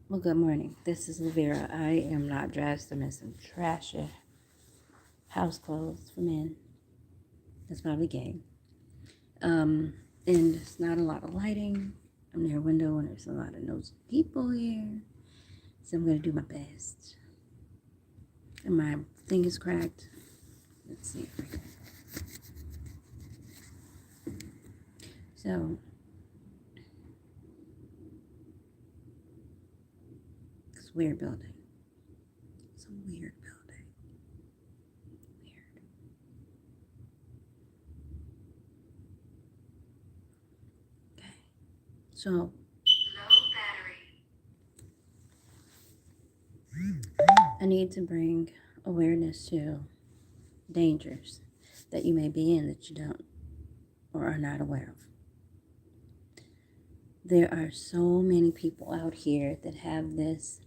Well, good morning. This is Lavera. I am not dressed. I'm in some trashy house clothes for men. That's probably gay. And it's not a lot of lighting. I'm near a window and there's a lot of nosy people here. So I'm going to do my best. And my thing is cracked. Let's see if I can. So, it's a weird building. It's a weird building. Weird. Okay. So, I need to bring awareness to dangers that you may be in that you don't or are not aware of. There are so many people out here that have this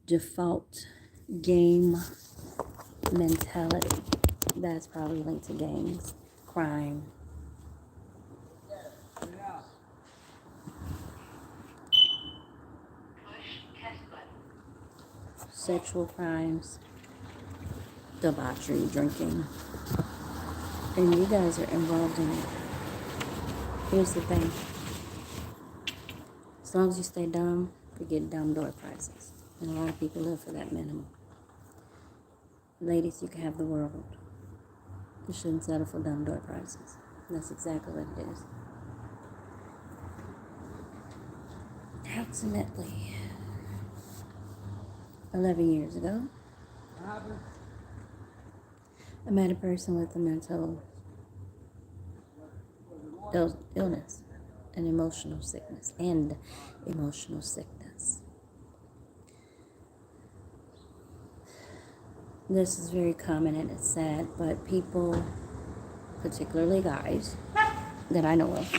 default game mentality that's probably linked to gangs, crime, sexual crimes, debauchery, drinking, and you guys are involved in it. Here's the thing. As long as you stay dumb, you get dumb door prizes. And a lot of people live for that minimum. Ladies, you can have the world. You shouldn't settle for dumb door prizes. That's exactly what it is. Approximately 11 years ago, I met a person with a mental illness and emotional sickness. This is very common and it's sad, but people, particularly guys that I know of,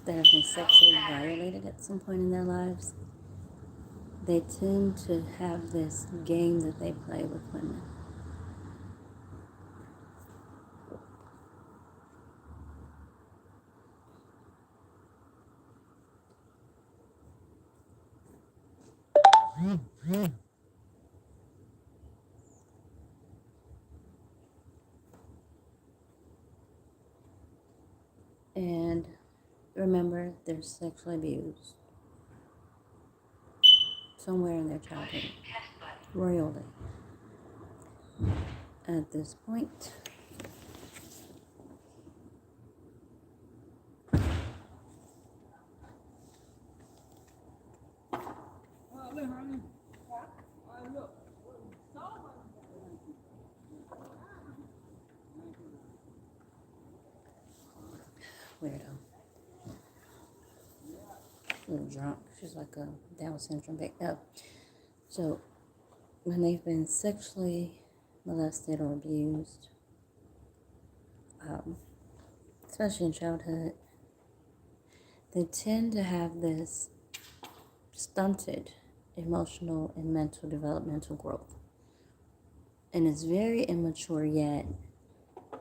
that have been sexually violated at some point in their lives, they tend to have this game that they play with women. And remember, they're sexually abused somewhere in their childhood, royally. At this point, weirdo, a little drunk. She's like a Down syndrome baby. No. So when they've been sexually molested or abused, especially in childhood, they tend to have this stunted emotional and mental developmental growth. And it's very immature yet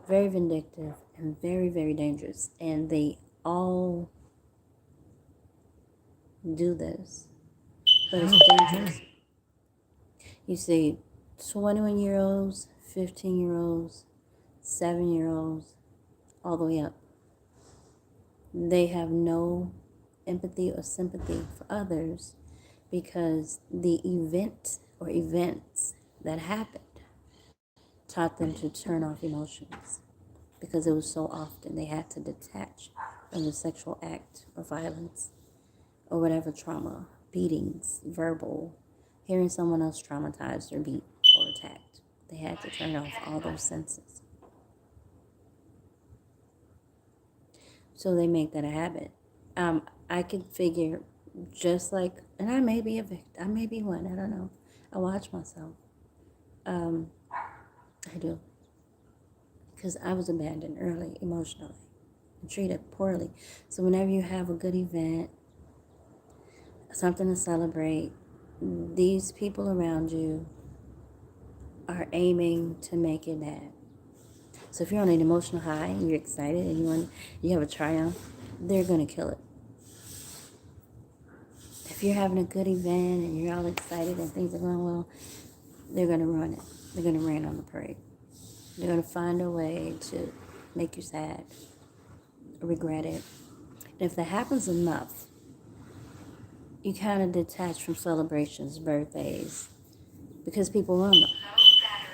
very vindictive and very, very dangerous. And they all do this, but it's dangerous. You see 21-year-olds, 15-year-olds, 7-year-olds, all the way up. They have no empathy or sympathy for others because the event or events that happened taught them to turn off emotions because it was so often they had to detach from the sexual act or violence or whatever trauma, beatings, verbal, hearing someone else traumatized or beat or attacked. They had to turn off all those senses. So they make that a habit. I can figure just like, and I may be a victim, I may be one, I don't know. I watch myself. I do. Because I was abandoned early emotionally and treated poorly. So whenever you have a good event, something to celebrate, these people around you are aiming to make it bad. So if you're on an emotional high and you're excited and you have a triumph, they're going to kill it. If you're having a good event and you're all excited and things are going well, they're going to ruin it. They're going to rain on the parade. They're going to find a way to make you sad, regret it. And if that happens enough, you kind of detach from celebrations, birthdays, because people run them.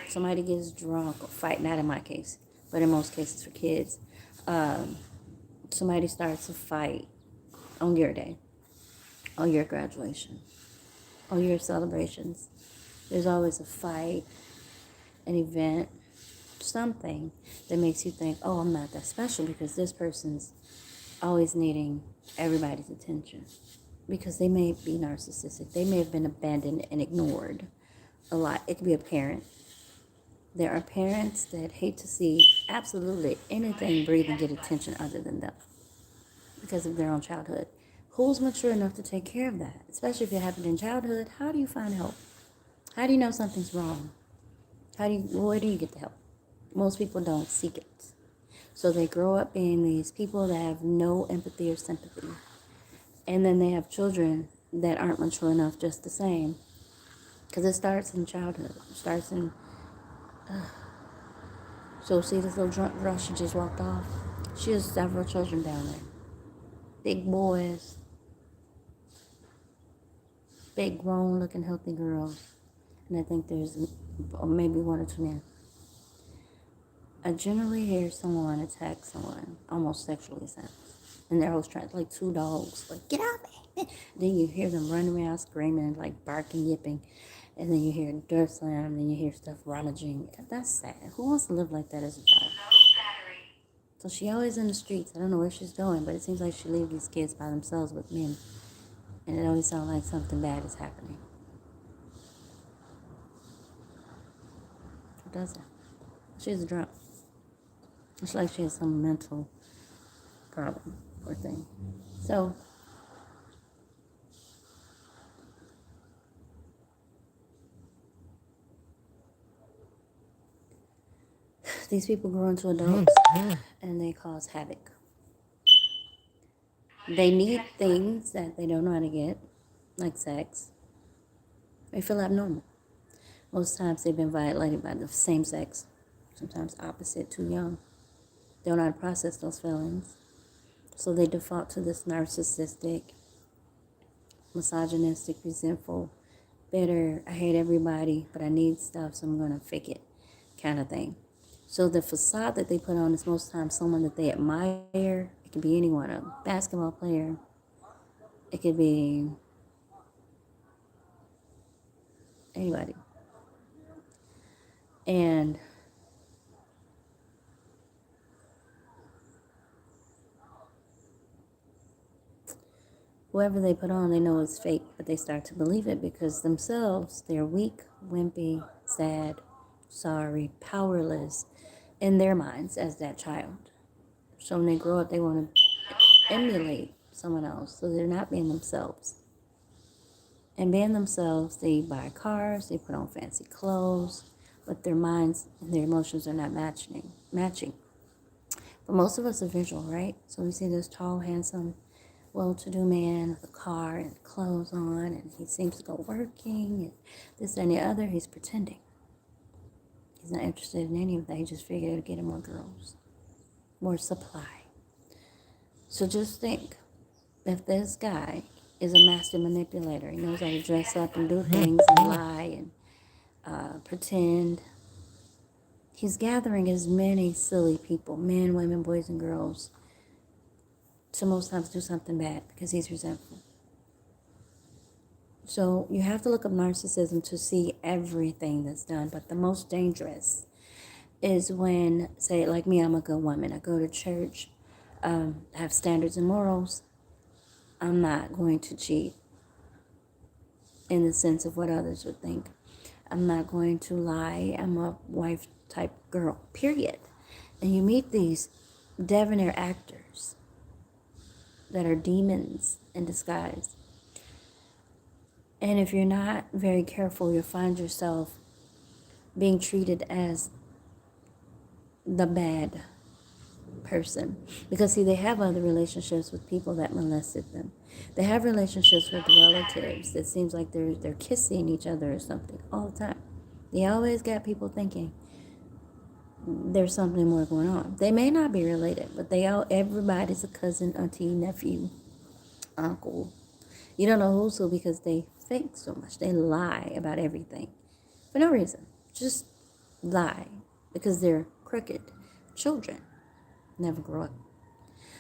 Somebody gets drunk or fight, not in my case, but in most cases for kids. Somebody starts a fight on your day, on your graduation, on your celebrations. There's always a fight, an event, something that makes you think, oh, I'm not that special because this person's always needing everybody's attention. Because they may be narcissistic. They may have been abandoned and ignored a lot. It could be a parent. There are parents that hate to see absolutely anything breathing get attention other than them because of their own childhood. Who's mature enough to take care of that? Especially if it happened in childhood. How do you find help? How do you know something's wrong? Where do you get the help? Most people don't seek it. So they grow up being these people that have no empathy or sympathy. And then they have children that aren't mature enough just the same. Because it starts in childhood. It starts in... So see this little drunk girl, she just walked off? She has several children down there. Big boys. Big grown looking healthy girls. And I think there's maybe one or two men. I generally hear someone attack someone, almost sexually sounds. And they're always trying, like two dogs, like, get out me. Then you hear them running around screaming, like barking, yipping. And then you hear door slam, and then you hear stuff rummaging. That's sad. Who wants to live like that as a child? So she always in the streets. I don't know where she's going, but it seems like she leaves these kids by themselves with men. And it always sounds like something bad is happening. Who does that? She's drunk. It's like she has some mental problem or thing. So, these people grow into adults and they cause havoc. They need things that they don't know how to get, like sex. They feel abnormal. Most times they've been violated by the same sex, sometimes opposite, too young. They don't know how to process those feelings. So they default to this narcissistic, misogynistic, resentful, bitter, I hate everybody, but I need stuff, so I'm going to fake it kind of thing. So the facade that they put on is most times someone that they admire. It could be anyone, a basketball player. It could be anybody. And whoever they put on, they know it's fake, but they start to believe it because themselves, they're weak, wimpy, sad, sorry, powerless in their minds as that child. So when they grow up, they want to emulate someone else, so they're not being themselves. And being themselves, they buy cars, they put on fancy clothes, but their minds and their emotions are not matching. But most of us are visual, right? So we see this tall, handsome, well-to-do man with a car and clothes on, and he seems to go working, and this and the other. He's pretending. He's not interested in any of that. He just figured it would get him more girls, more supply. So just think, if this guy is a master manipulator, he knows how to dress up and do things and lie and pretend. He's gathering as many silly people, men, women, boys, and girls, to most times do something bad because he's resentful. So you have to look up narcissism to see everything that's done. But the most dangerous is when, say, like me, I'm a good woman. I go to church, have standards and morals. I'm not going to cheat in the sense of what others would think. I'm not going to lie. I'm a wife type girl, period. And you meet these debonair actors that are demons in disguise. And if you're not very careful, you'll find yourself being treated as the bad person. Because, see, they have other relationships with people that molested them. They have relationships with relatives that seems like they're kissing each other or something all the time. They always got people thinking there's something more going on. They may not be related, but everybody's a cousin, auntie, nephew, uncle. You don't know who's who because they fake so much. They lie about everything for no reason. Just lie because they're crooked children. Never grow up.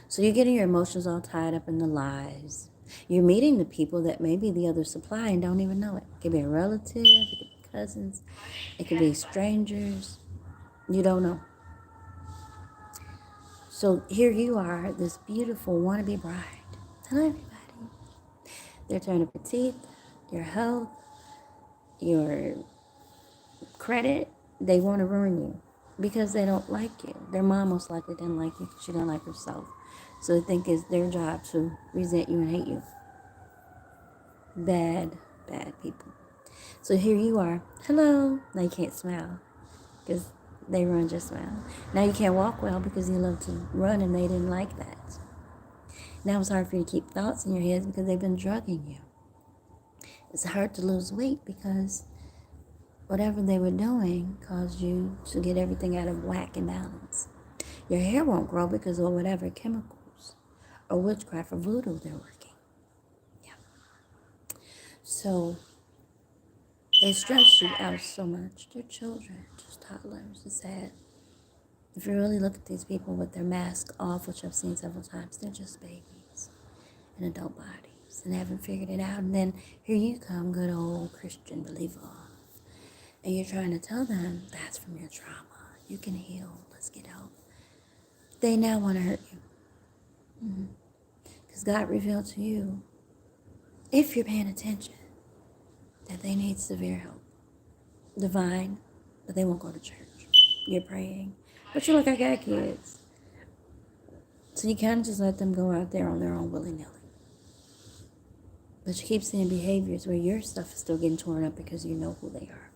So you're getting your emotions all tied up in the lies. You're meeting the people that may be the other supply and don't even know it. It could be a relative, it could be cousins, it could be strangers. You don't know. So here you are, this beautiful wannabe bride. Hello, everybody. They're turning up your teeth, your health, your credit. They want to ruin you because they don't like you. Their mom most likely didn't like you because she didn't like herself. So they think it's their job to resent you and hate you. Bad, bad people. So here you are. Hello. Now you can't smile because they ruined your smile. Now you can't walk well because you love to run and they didn't like that. Now it's hard for you to keep thoughts in your head because they've been drugging you. It's hard to lose weight because whatever they were doing caused you to get everything out of whack and balance. Your hair won't grow because of whatever chemicals or witchcraft or voodoo they're working. Yeah. So they stress you out so much. They're children, just toddlers. It's sad. If you really look at these people with their mask off, which I've seen several times, they're just babies in adult bodies and haven't figured it out. And then here you come, good old Christian believer. And you're trying to tell them that's from your trauma. You can heal. Let's get help. They now want to hurt you. Because God revealed to you, if you're paying attention, that they need severe help. Divine, but they won't go to church. You're praying. But you're like, I got kids. So you kind of just let them go out there on their own willy-nilly. But you keep seeing behaviors where your stuff is still getting torn up because you know who they are.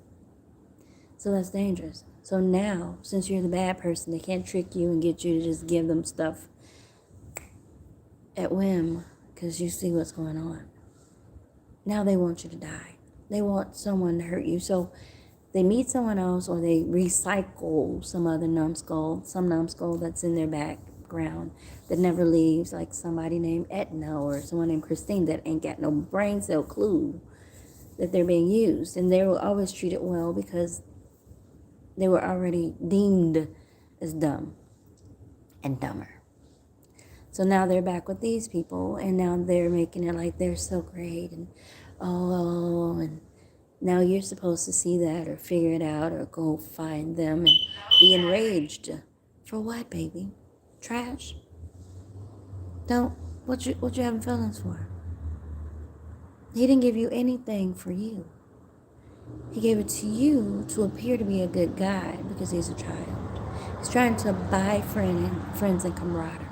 So that's dangerous. So now, since you're the bad person, they can't trick you and get you to just give them stuff at whim because you see what's going on. Now they want you to die. They want someone to hurt you. So they meet someone else or they recycle some other numbskull that's in their background that never leaves, like somebody named Etna or someone named Christine that ain't got no brain cell clue that they're being used. And they were always treated well because they were already deemed as dumb and dumber. So now they're back with these people, and now they're making it like they're so great, and and now you're supposed to see that or figure it out or go find them and be enraged. For what, baby? Trash? What you having feelings for? He didn't give you anything for you. He gave it to you to appear to be a good guy because he's a child. He's trying to buy friends and camaraderie.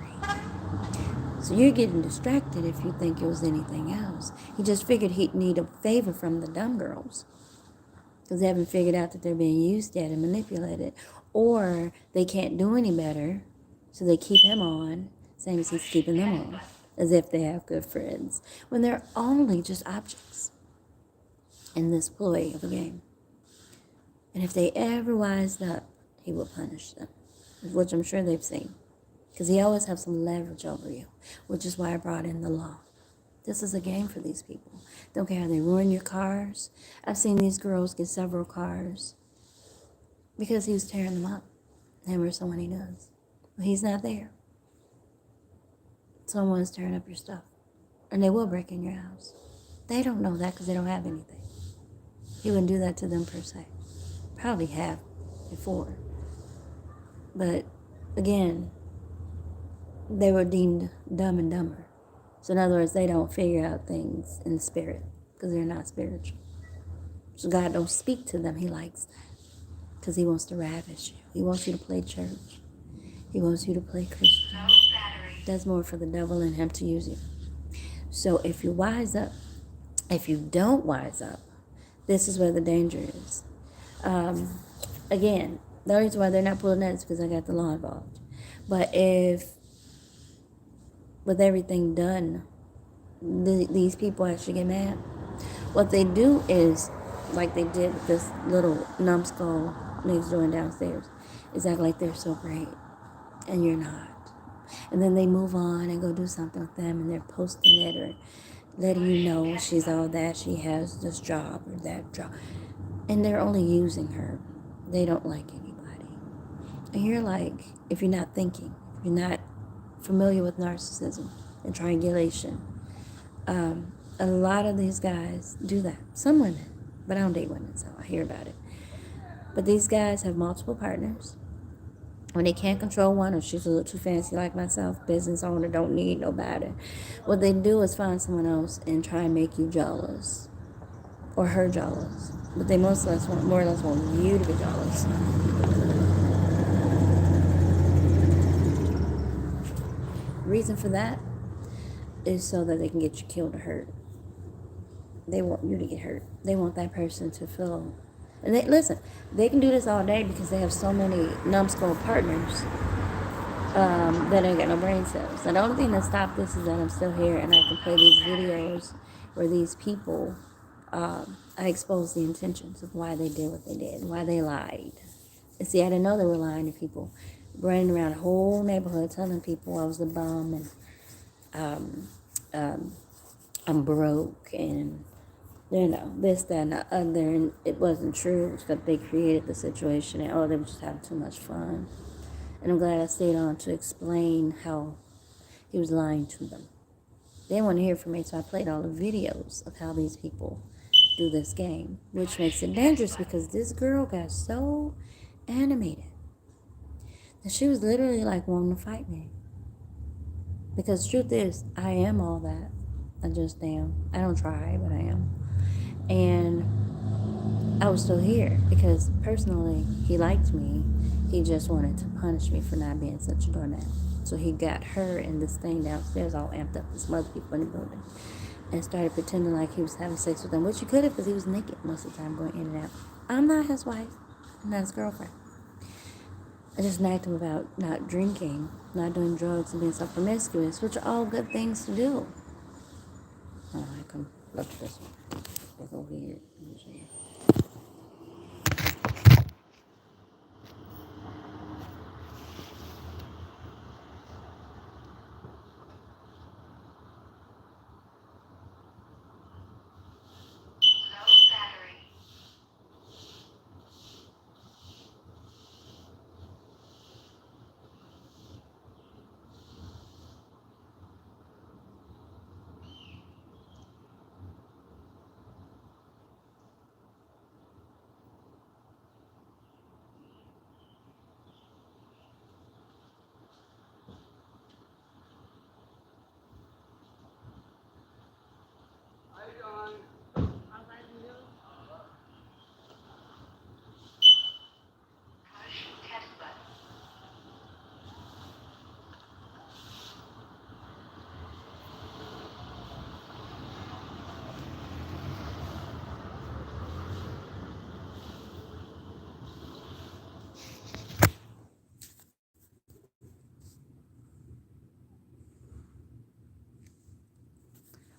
So you're getting distracted if you think it was anything else. He just figured he'd need a favor from the dumb girls because they haven't figured out that they're being used yet and manipulated. Or they can't do any better, so they keep him on, same as he's keeping them on, as if they have good friends, when they're only just objects in this ploy of a game. And if they ever wised up, he will punish them, which I'm sure they've seen. Because he always has some leverage over you, which is why I brought in the law. This is a game for these people. Don't care how they ruin your cars. I've seen these girls get several cars because he was tearing them up, him or someone he does. But he's not there. Someone's tearing up your stuff, and they will break in your house. They don't know that because they don't have anything. He wouldn't do that to them per se. Probably have before. But again, they were deemed dumb and dumber. So in other words, they don't figure out things in the spirit because they're not spiritual. So God don't speak to them. He likes that because he wants to ravish you. He wants you to play church. He wants you to play Christian. That's more for the devil and him to use you. So if you wise up, if you don't wise up, this is where the danger is. Again, the reason why they're not pulling that is because I got the law involved. But if, with everything done, these people actually get mad, what they do is, like they did with this little numbskull next door and downstairs, is act like they're so great, and you're not. And then they move on and go do something with them, and they're posting it or letting you know she's all that, she has this job or that job. And they're only using her. They don't like anybody. And you're like, if you're not thinking, if you're not familiar with narcissism and triangulation, a lot of these guys do that. Some women, but I don't date women, so I hear about it. But these guys have multiple partners. When they can't control one, or she's a little too fancy like myself, business owner, don't need nobody, what they do is find someone else and try and make you jealous, or her jealous. But they more or less want you to be jealous. Reason for that is so that they can get you killed or hurt. They want you to get hurt. They want that person to feel. And they can do this all day because they have so many numbskull partners that ain't got no brain cells. And the only thing that stopped this is that I'm still here and I can play these videos where these people, I expose the intentions of why they did what they did, why they lied. And see, I didn't know they were lying to people, running around the whole neighborhood telling people I was a bum and I'm broke and this, that, and the other, and it wasn't true, except they created the situation, and they were just having too much fun. And I'm glad I stayed on to explain how he was lying to them. They didn't want to hear from me, so I played all the videos of how these people do this game, which makes it dangerous because this girl got so animated that she was literally like wanting to fight me. Because the truth is, I am all that. I just am. I don't try, but I am. And I was still here because personally he liked me. He just wanted to punish me for not being such a doormat. So he got her and this thing downstairs all amped up with some other people in the building and started pretending like he was having sex with them, which he could have because he was naked most of the time going in and out. I'm not his wife. I'm not his girlfriend. I just nagged him about not drinking, not doing drugs, and being so promiscuous, which are all good things to do. Oh, I can look at this one. They go weird.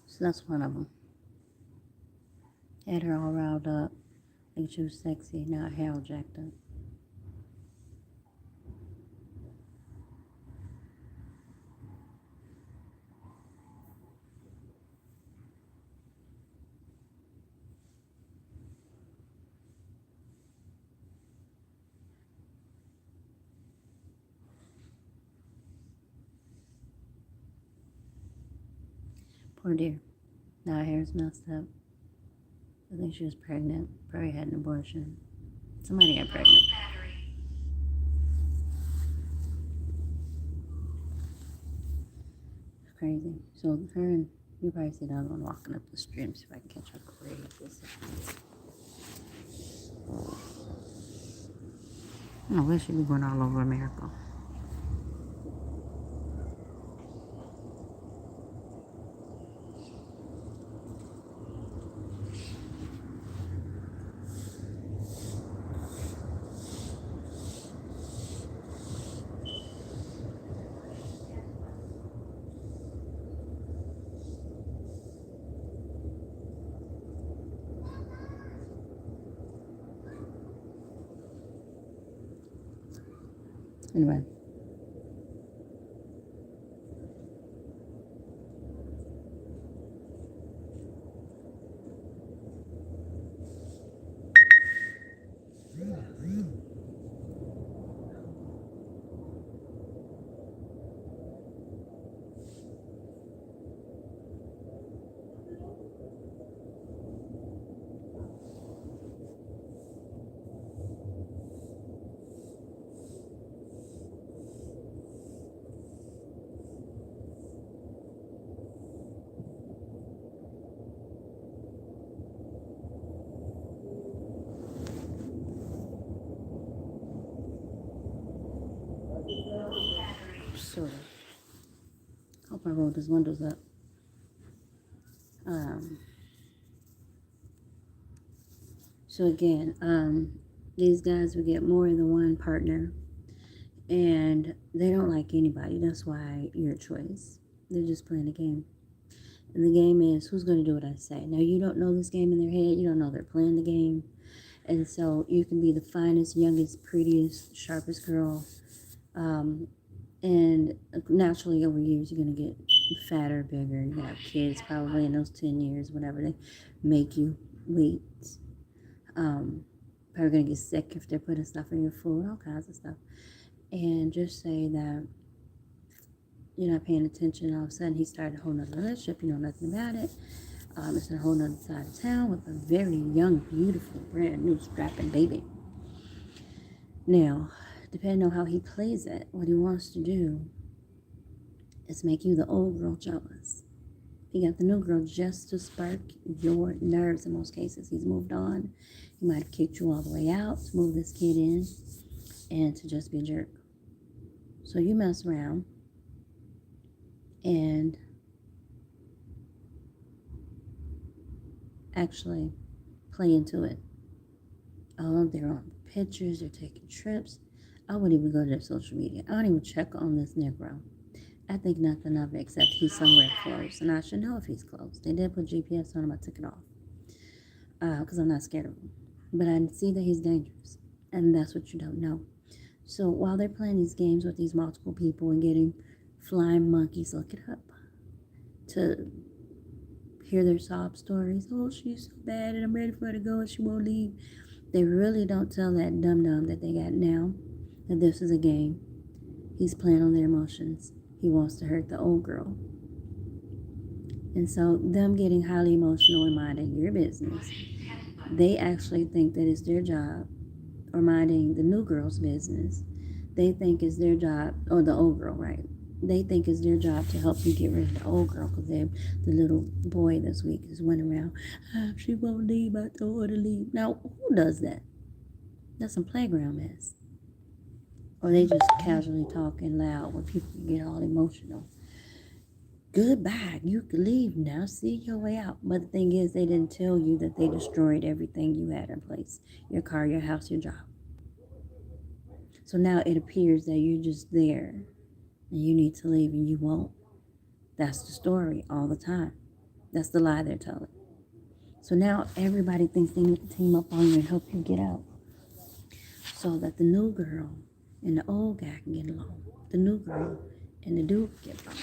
So that's one of them. Had her all riled up, like she was sexy, now her hair all jacked up. Poor dear. Now her hair's messed up. I think she was pregnant. Probably had an abortion. Somebody got pregnant. It's crazy. So her and you probably see the other one walking up the street. See if I can catch her crazy. I wish she'd be going all over America. Anyway. So, hope I rolled his windows up. So again, these guys will get more than one partner, and they don't like anybody. That's why you're a choice. They're just playing a game. And the game is, who's going to do what I say? Now, you don't know this game in their head. You don't know they're playing the game. And so you can be the finest, youngest, prettiest, sharpest girl. And naturally, over years, you're going to get fatter, bigger. You're going to have kids probably in those 10 years, whatever they make you wait. Probably going to get sick if they're putting stuff in your food, all kinds of stuff. And just say that you're not paying attention. All of a sudden, he started a whole nother relationship. You know nothing about it. It's in a whole nother side of town with a very young, beautiful, brand new, strapping baby. Now, depending on how he plays it, what he wants to do is make you the old girl jealous. He got the new girl just to spark your nerves in most cases. He's moved on. He might have kicked you all the way out to move this kid in and to just be a jerk. So you mess around and actually play into it. Oh, they're on pictures, they're taking trips. I wouldn't even go to their social media. I don't even check on this Negro. I think nothing of it except he's somewhere close, and I should know if he's close. They did put GPS on him. I took it off because I'm not scared of him. But I see that he's dangerous, and that's what you don't know. So while they're playing these games with these multiple people and getting flying monkeys, look it up, to hear their sob stories. Oh, she's so bad, and I'm ready for her to go, and she won't leave. They really don't tell that dum-dum that they got now that this is a game. He's playing on their emotions. He wants to hurt the old girl. And so them getting highly emotional and minding your business, they actually think that it's their job, or minding the new girl's business. They think it's their job, or the old girl, right? They think it's their job to help you get rid of the old girl, because the little boy this week is went around, she won't leave, I told her to leave. Now, who does that? That's some playground mess. Or they just casually talking loud when people get all emotional. Goodbye, you can leave now, see your way out. But the thing is, they didn't tell you that they destroyed everything you had in place. Your car, your house, your job. So now it appears that you're just there and you need to leave and you won't. That's the story all the time. That's the lie they're telling. So now everybody thinks they need to team up on you and help you get out, so that the new girl and the old guy can get along. The new girl and the dude can get along.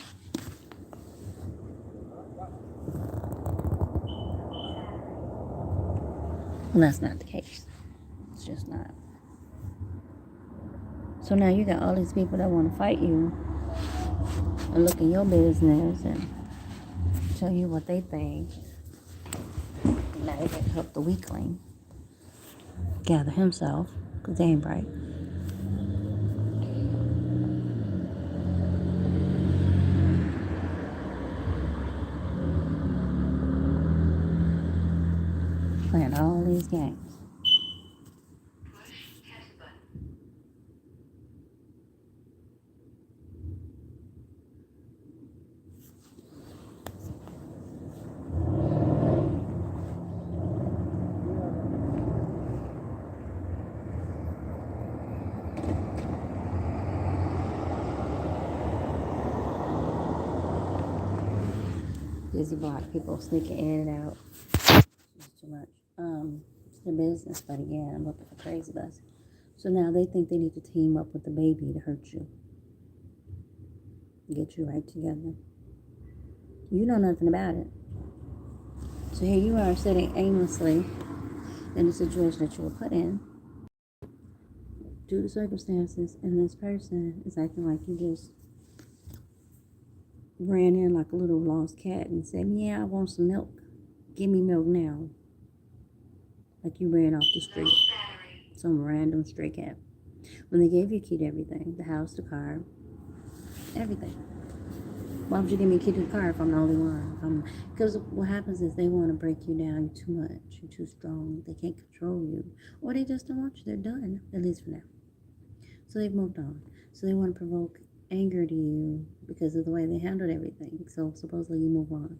Well, that's not the case. It's just not. So now you got all these people that want to fight you and look in your business and tell you what they think. Now they can help the weakling gather himself, because they ain't bright. Playing all these games. Busy block, people sneaking in and out. It's too much. It's the business, but again, I'm looking for crazy bus. So now they think they need to team up with the baby to hurt you, get you right together. You know nothing about it. So here you are sitting aimlessly in the situation that you were put in due to circumstances, and this person is acting like you just ran in like a little lost cat and said, yeah, I want some milk. Give me milk now. Like you ran off the street. Some random stray cat. When they gave you a key to everything, the house, the car, everything. Why would you give me a key to the car if I'm the only one? Because what happens is they want to break you down. You're too much. You're too strong. They can't control you. Or they just don't want you. They're done, at least for now. So they've moved on. So they want to provoke anger to you because of the way they handled everything. So supposedly you move on.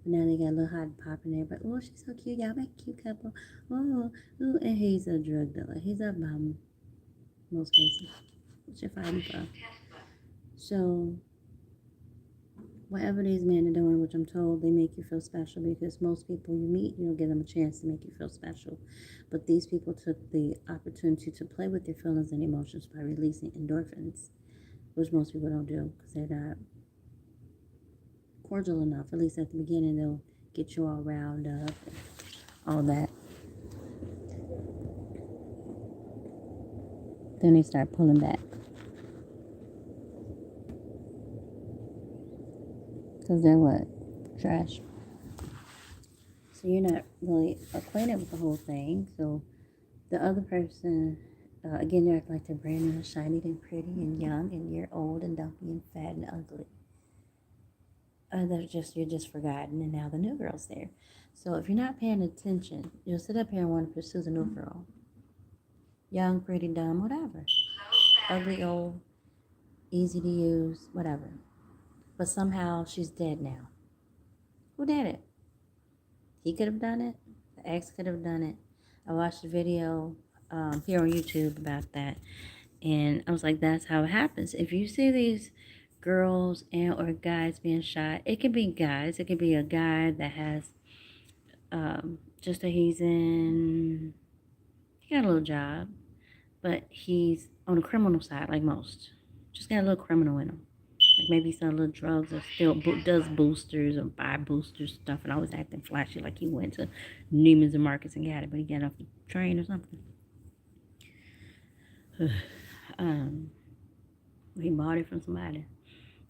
But now they got a little hot pop in there. But, oh, she's so cute. Y'all make a cute couple. Oh, ooh, and he's a drug dealer. He's a bum. Most cases. What you're fighting for. So whatever these men are doing, which I'm told they make you feel special, because most people you meet, you don't give them a chance to make you feel special. But these people took the opportunity to play with your feelings and emotions by releasing endorphins, which most people don't do because they're not cordial enough. At least at the beginning, they'll get you all riled up and all that. Then they start pulling back. Because they're what? Trash. So you're not really acquainted with the whole thing. So the other person, again, they're like they're brand new and shiny and pretty and young, and you're old and dumpy and fat and ugly. You're just forgotten, and now the new girl's there. So if you're not paying attention, you'll sit up here and want to pursue the new girl. Young, pretty, dumb, whatever. Ugly, old, easy to use, whatever. But somehow she's dead now. Who did it? He could have done it. The ex could have done it. I watched a video here on YouTube about that, and I was like, that's how it happens. If you see these girls and or guys being shot, it could be guys. It could be a guy that has he's he got a little job, but he's on the criminal side like most. Just got a little criminal in him. Like maybe he's selling little drugs or still does boosters or buy booster stuff and always acting flashy like he went to Neiman's and Marcus and got it, but he got off the train or something. He bought it from somebody,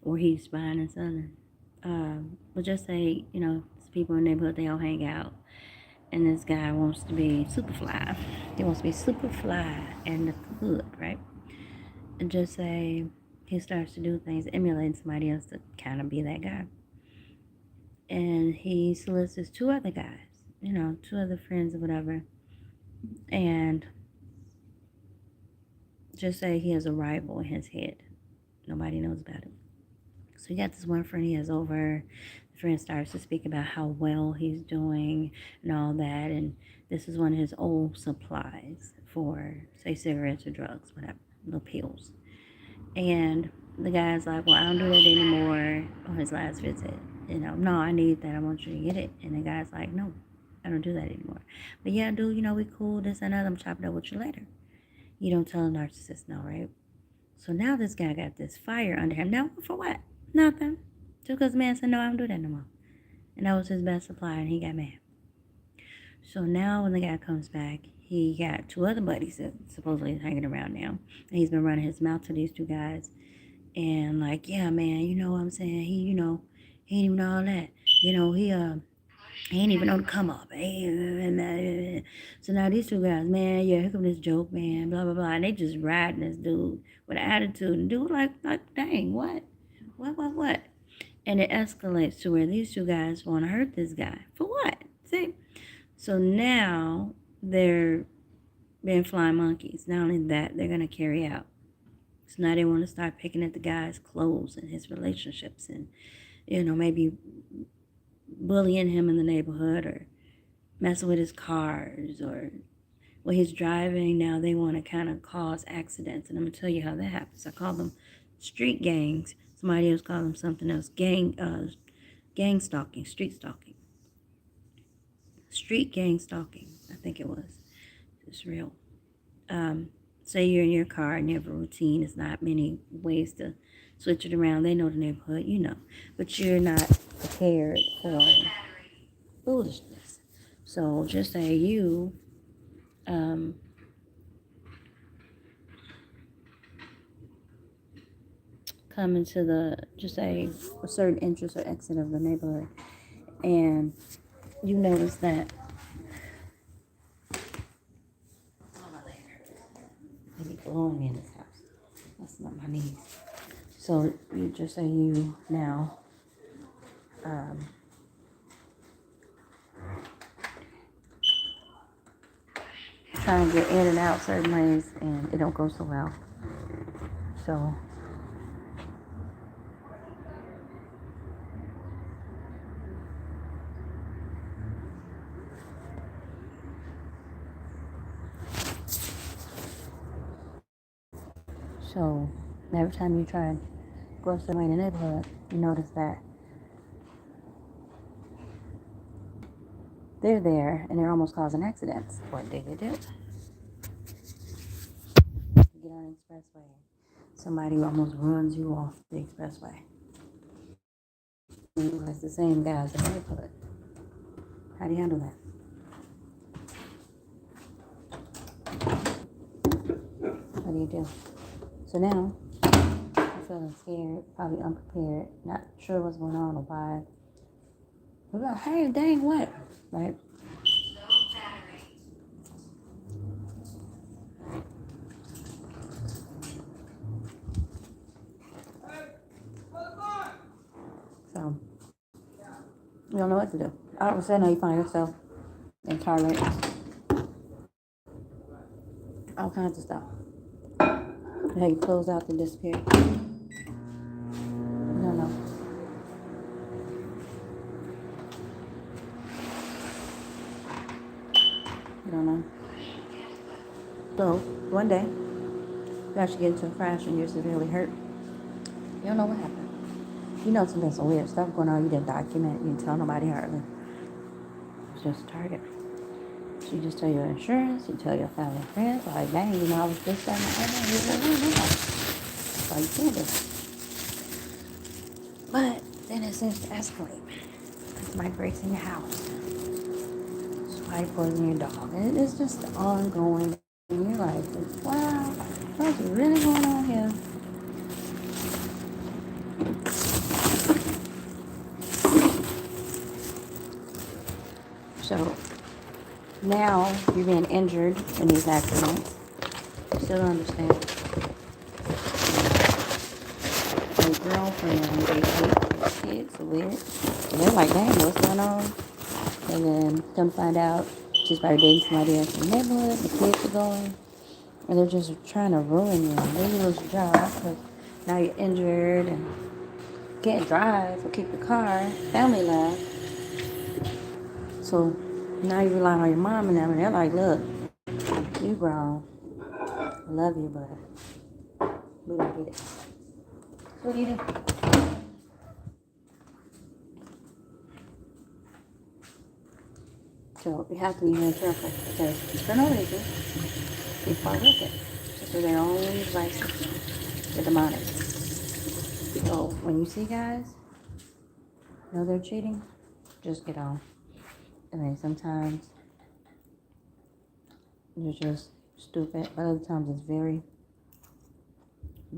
or he's buying and selling. But just say, it's people in the neighborhood, they all hang out, and this guy wants to be super fly. He wants to be super fly in the hood, right? And just say he starts to do things, emulating somebody else to kind of be that guy. And he solicits two other guys, two other friends or whatever, and just say he has a rival in his head. Nobody knows about it. So you got this one friend he has over. The friend starts to speak about how well he's doing and all that. And this is one of his old supplies for, say, cigarettes or drugs, whatever, little pills. And the guy's like, well, I don't do that anymore on his last visit. No, I need that. I want you to get it. And the guy's like, no, I don't do that anymore. But yeah, dude, we cool, this and that. I'm chopping up with you later. You don't tell a narcissist no, right? So now this guy got this fire under him. Now, for what? Nothing. Just because the man said, no, I don't do that no more. And that was his best supply, and he got mad. So now when the guy comes back, he got two other buddies that supposedly is hanging around now. And he's been running his mouth to these two guys. And like, yeah, man, you know what I'm saying? He ain't even know all that. He ain't even know to come up. So now these two guys, man, yeah, here come this joke, man, blah, blah, blah. And they just riding this dude with an attitude. And dude like dang, what? And it escalates to where these two guys want to hurt this guy. For what? See? So now they're being flying monkeys. Not only that, they're going to carry out. So now they want to start picking at the guy's clothes and his relationships and, maybe bullying him in the neighborhood or messing with his cars or when he's driving. Now they want to kind of cause accidents. And I'm going to tell you how that happens. I call them street gangs. Somebody else called them something else. Gang stalking, street stalking. Street gang stalking, I think it was. It's real. say you're in your car and you have a routine. There's not many ways to switch it around. They know the neighborhood, you know. But you're not prepared for foolishness. So just say you come into just say a certain entrance or exit of the neighborhood, and you notice that maybe blowing in this house. That's not my knees. So you just say you now try and get in and out certain ways, and it don't go so well. So every time you try and go somewhere in the neighborhood, you notice that they're there and they're almost causing accidents. What did they do? You get on the expressway. Somebody almost runs you off the expressway. And it's the same guys in the neighborhood. How do you handle that? What do you do? So now, you're feeling scared, probably unprepared, not sure what's going on or why. You're like, hey, dang, what? Right? So, you don't know what to do. All of a sudden, you find yourself in car wrecks, all kinds of stuff. How you close out to disappear. You don't know. You don't know. So, one day, you actually get into a crash and you're severely hurt. You don't know what happened. You know there's some weird stuff going on. You didn't document. You didn't tell nobody hardly. It's just a target. So you just tell your insurance. You tell your family and friends. Like, dang, you know, I was this, that, and the other. That's all you can do. But then it seems to escalate. Somebody breaks in your house. Somebody poisoning your dog. And it's just ongoing in your life. It's, wow, what's really going on here? So now you're being injured in these accidents. You still don't understand. Your girlfriend, they hate kids a bit. And they're like, dang, what's going on? And then come find out she's probably dating somebody else in the neighborhood. The kids are going. And they're just trying to ruin you. And then you lose your job because now you're injured and can't drive or keep your car. Family life. So now you rely on your mom and them, and they're like, look, you grown. I love you, but we don't get it. So what do you do? So you have to be very careful because for no reason, people are wicked. Just for their own devices. They're demonic. So when you see guys, know they're cheating, just get on. I mean, sometimes you're just stupid, but other times it's very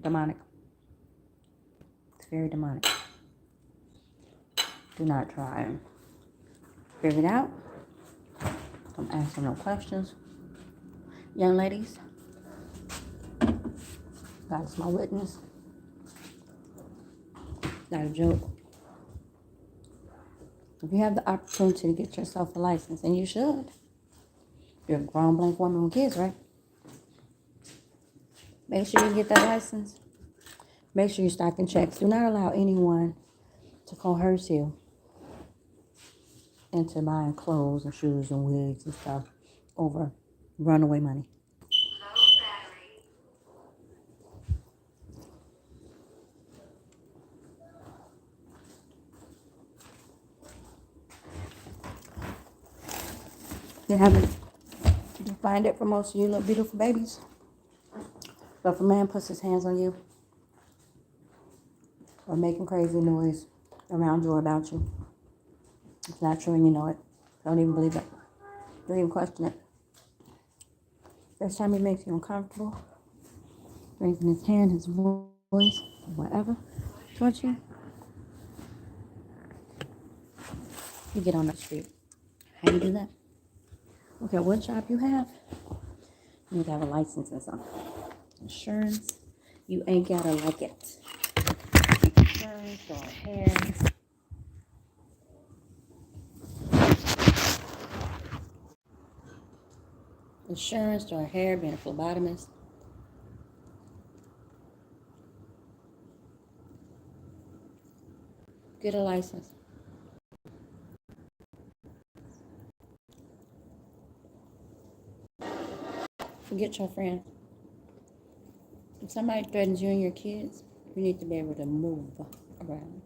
demonic. It's very demonic. Do not try. Figure it out. Don't ask them no questions. Young ladies, God is my witness. Not a joke. If you have the opportunity to get yourself a license, and you should, you're a grown black woman with kids, right? Make sure you get that license. Make sure you're stocking checks. Do not allow anyone to coerce you into buying clothes and shoes and wigs and stuff over runaway money. You haven't. You find it for most of you little beautiful babies. So if a man puts his hands on you or making crazy noise around you or about you, it's not true and you know it. Don't even believe it. Don't even question it. First time he makes you uncomfortable, raising his hand, his voice, whatever, towards you, you get on the street. How do you do that? Okay, what job you have? You need to have a license and something. Insurance, you ain't gotta like it. Insurance or hair. Insurance or hair, being a phlebotomist. Get a license. Forget your friends. If somebody threatens you and your kids, you need to be able to move around.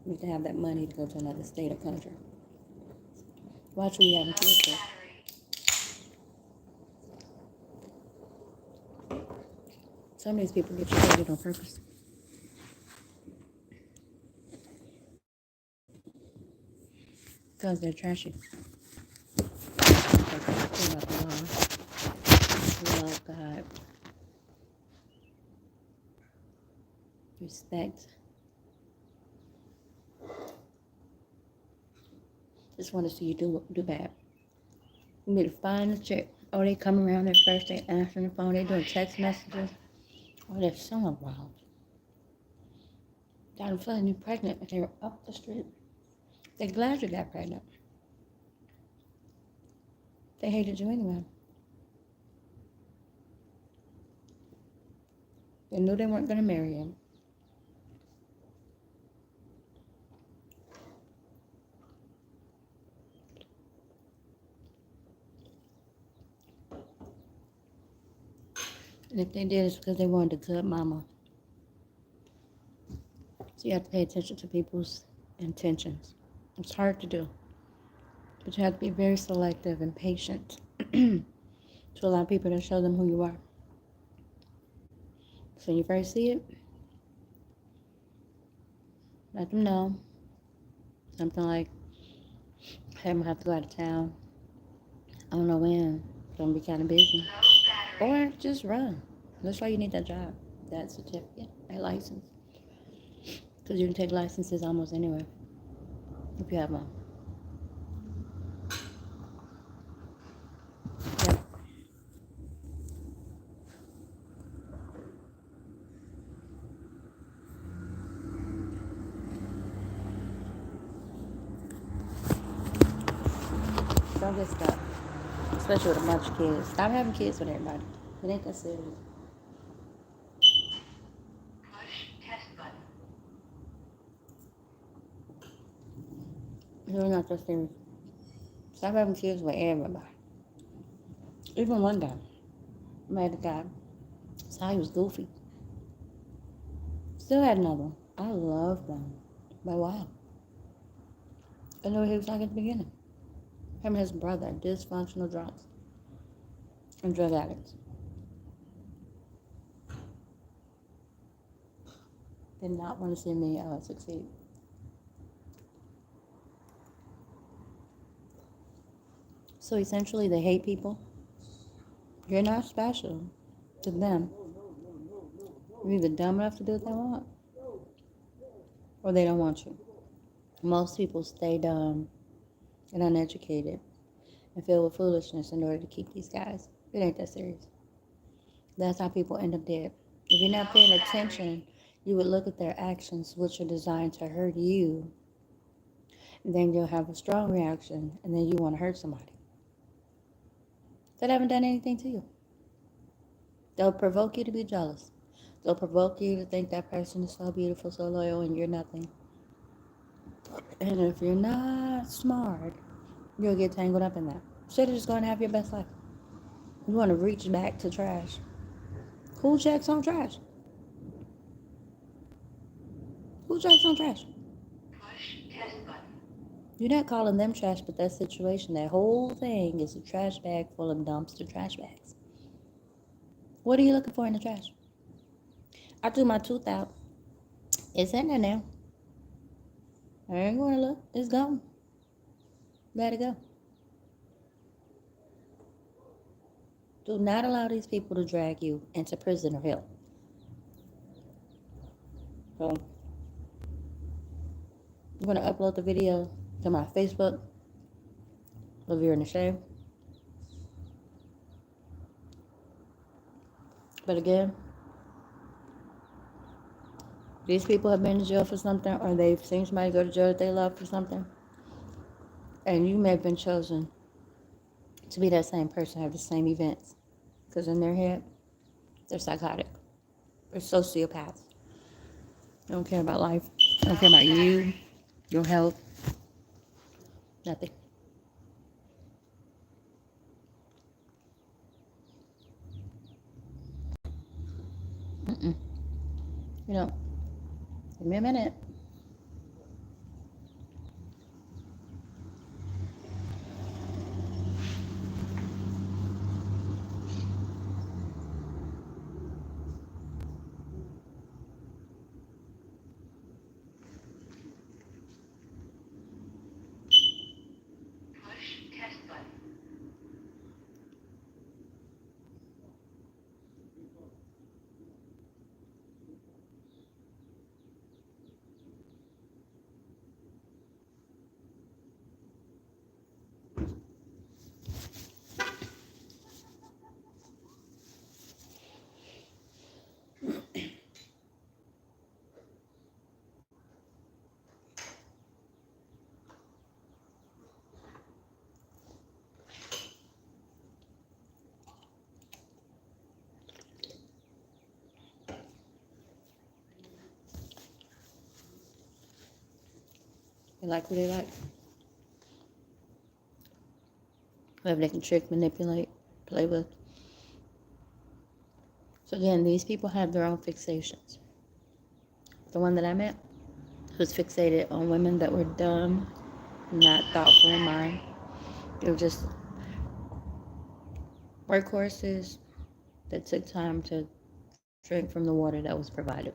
You need to have that money to go to another state or country. Watch who you having kids with. Some of these people get you pregnant on purpose. Because they're trashy. They care about the law. Love God. Respect. Just want to see you do bad. You need to find a chick. Oh, they come around there first, they answering the phone, they doing text messages. Oh, they're so involved. Down the flood, you pregnant, and they were up the street. They're glad you got pregnant. They hated you anyway. They knew they weren't going to marry you. And if they did, it's because they wanted a good mama. So you have to pay attention to people's intentions. It's hard to do. But you have to be very selective and patient to allow people to show them who you are. So when you first see it, let them know. Something like, hey, I'm going to have to go out of town. I don't know when. It's going to be kind of busy. Or just run. That's why you need that job, that certificate, that license. Because you can take licenses almost anywhere if you have one. Yep. Don't get stuck. Especially with a bunch of kids. Stop having kids with everybody. It ain't that serious. It's really not that serious. Stop having kids with everybody. Even one guy. I met a guy. Saw he was goofy. Still had another one. I love them. But why? I knew what he was like at the beginning. Him and his brother, dysfunctional drunks and drug addicts. Did not want to see me succeed. So essentially, they hate people. You're not special to them. You're either dumb enough to do what they want, or they don't want you. Most people stay dumb and uneducated and filled with foolishness in order to keep these guys. It ain't that serious. That's how people end up dead. If you're not paying attention, you would look at their actions, which are designed to hurt you, and then you'll have a strong reaction, and then you want to hurt somebody that haven't done anything to you. They'll provoke you to be jealous. They'll provoke you to think that person is so beautiful, so loyal, and you're nothing. And if you're not smart, you'll get tangled up in that. Instead of just going to have your best life. You want to reach back to trash. Who checks on trash? Who checks on trash? You're not calling them trash, but that situation, that whole thing is a trash bag full of dumpster trash bags. What are you looking for in the trash? I threw my tooth out. It's in there now. I ain't going to look. It's gone. Let it go. Do not allow these people to drag you into prison or hell. So, I'm going to upload the video to my Facebook, Lavere in the Shade. But again, these people have been to jail for something, or they've seen somebody go to jail that they love for something, and you may have been chosen to be that same person, have the same events, because in their head, they're psychotic. They're sociopaths. They don't care about life. They don't care about you, your health, nothing. You know, give me a minute. They like who they like. Whoever they can trick, manipulate, play with. So again, these people have their own fixations. The one that I met was fixated on women that were dumb, not thoughtful in mind. They were just workhorses that took time to drink from the water that was provided.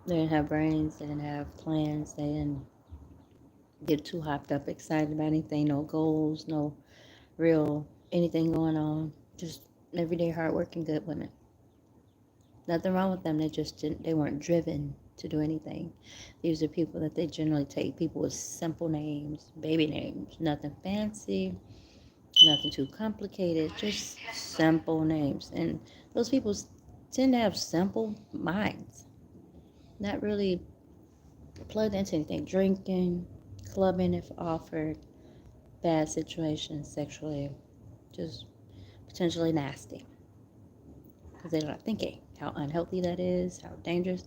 They didn't have brains, they didn't have plans, they didn't get too hopped up, excited about anything, no goals, no real anything going on. Just everyday hardworking good women. Nothing wrong with them. They weren't driven to do anything. These are people that they generally take people with simple names, baby names, nothing fancy, nothing too complicated, just simple names. And those people tend to have simple minds, not really plugged into anything. Drinking, clubbing if offered, bad situations sexually, just potentially nasty. Because they're not thinking how unhealthy that is, how dangerous.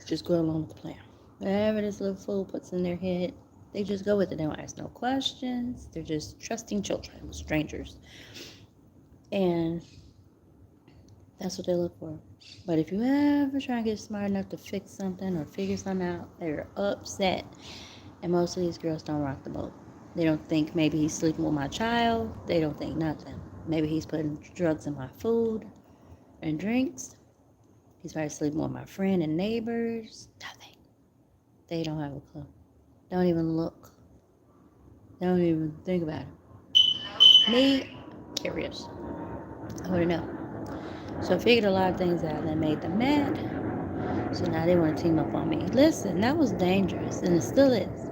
Just go along with the plan. Whatever this little fool puts in their head, they just go with it. They don't ask no questions. They're just trusting children with strangers. And that's what they look for. But if you ever try and get smart enough to fix something or figure something out, they're upset. And most of these girls don't rock the boat. They don't think maybe he's sleeping with my child. They don't think nothing. Maybe he's putting drugs in my food and drinks. He's probably sleeping with my friend and neighbors. Nothing. They don't have a clue. Don't even look. Don't even think about it. Me, curious. I want to know. So I figured a lot of things out that made them mad. So now they want to team up on me. Listen, that was dangerous, and it still is.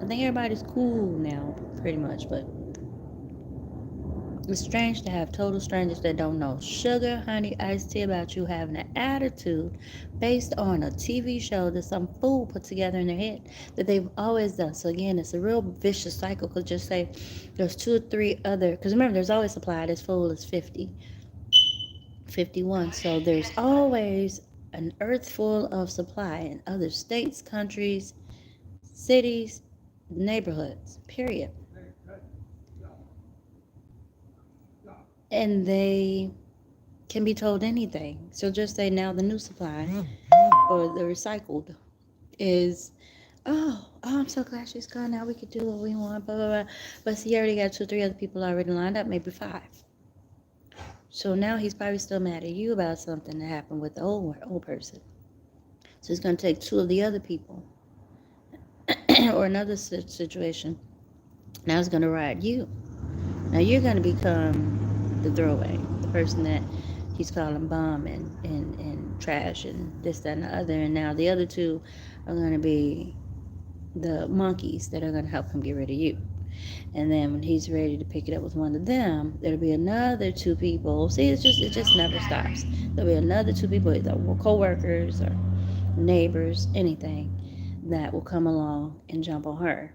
I think everybody's cool now, pretty much, but it's strange to have total strangers that don't know sugar, honey, iced tea about you having an attitude based on a TV show that some fool put together in their head that they've always done. So again, it's a real vicious cycle. Because just say there's 2 or 3 other, because remember, there's always supply. This fool is 50, 51. So there's always an earth full of supply in other states, countries, cities, neighborhoods, period. And they can be told anything. So just say now the new supply or the recycled is, I'm so glad she's gone. Now we could do what we want, blah, blah, blah. But see, you already got 2 or 3 other people already lined up, maybe 5. So now he's probably still mad at you about something that happened with the old person. So he's going to take two of the other people or another situation. Now he's going to ride you. Now you're going to become the throwaway, the person that he's calling bum and trash and this, that, and the other. And now the other two are going to be the monkeys that are going to help him get rid of you. And then when he's ready to pick it up with one of them, there'll be another two people. See, it just never stops. There'll be another two people, either co-workers or neighbors, anything, that will come along and jump on her.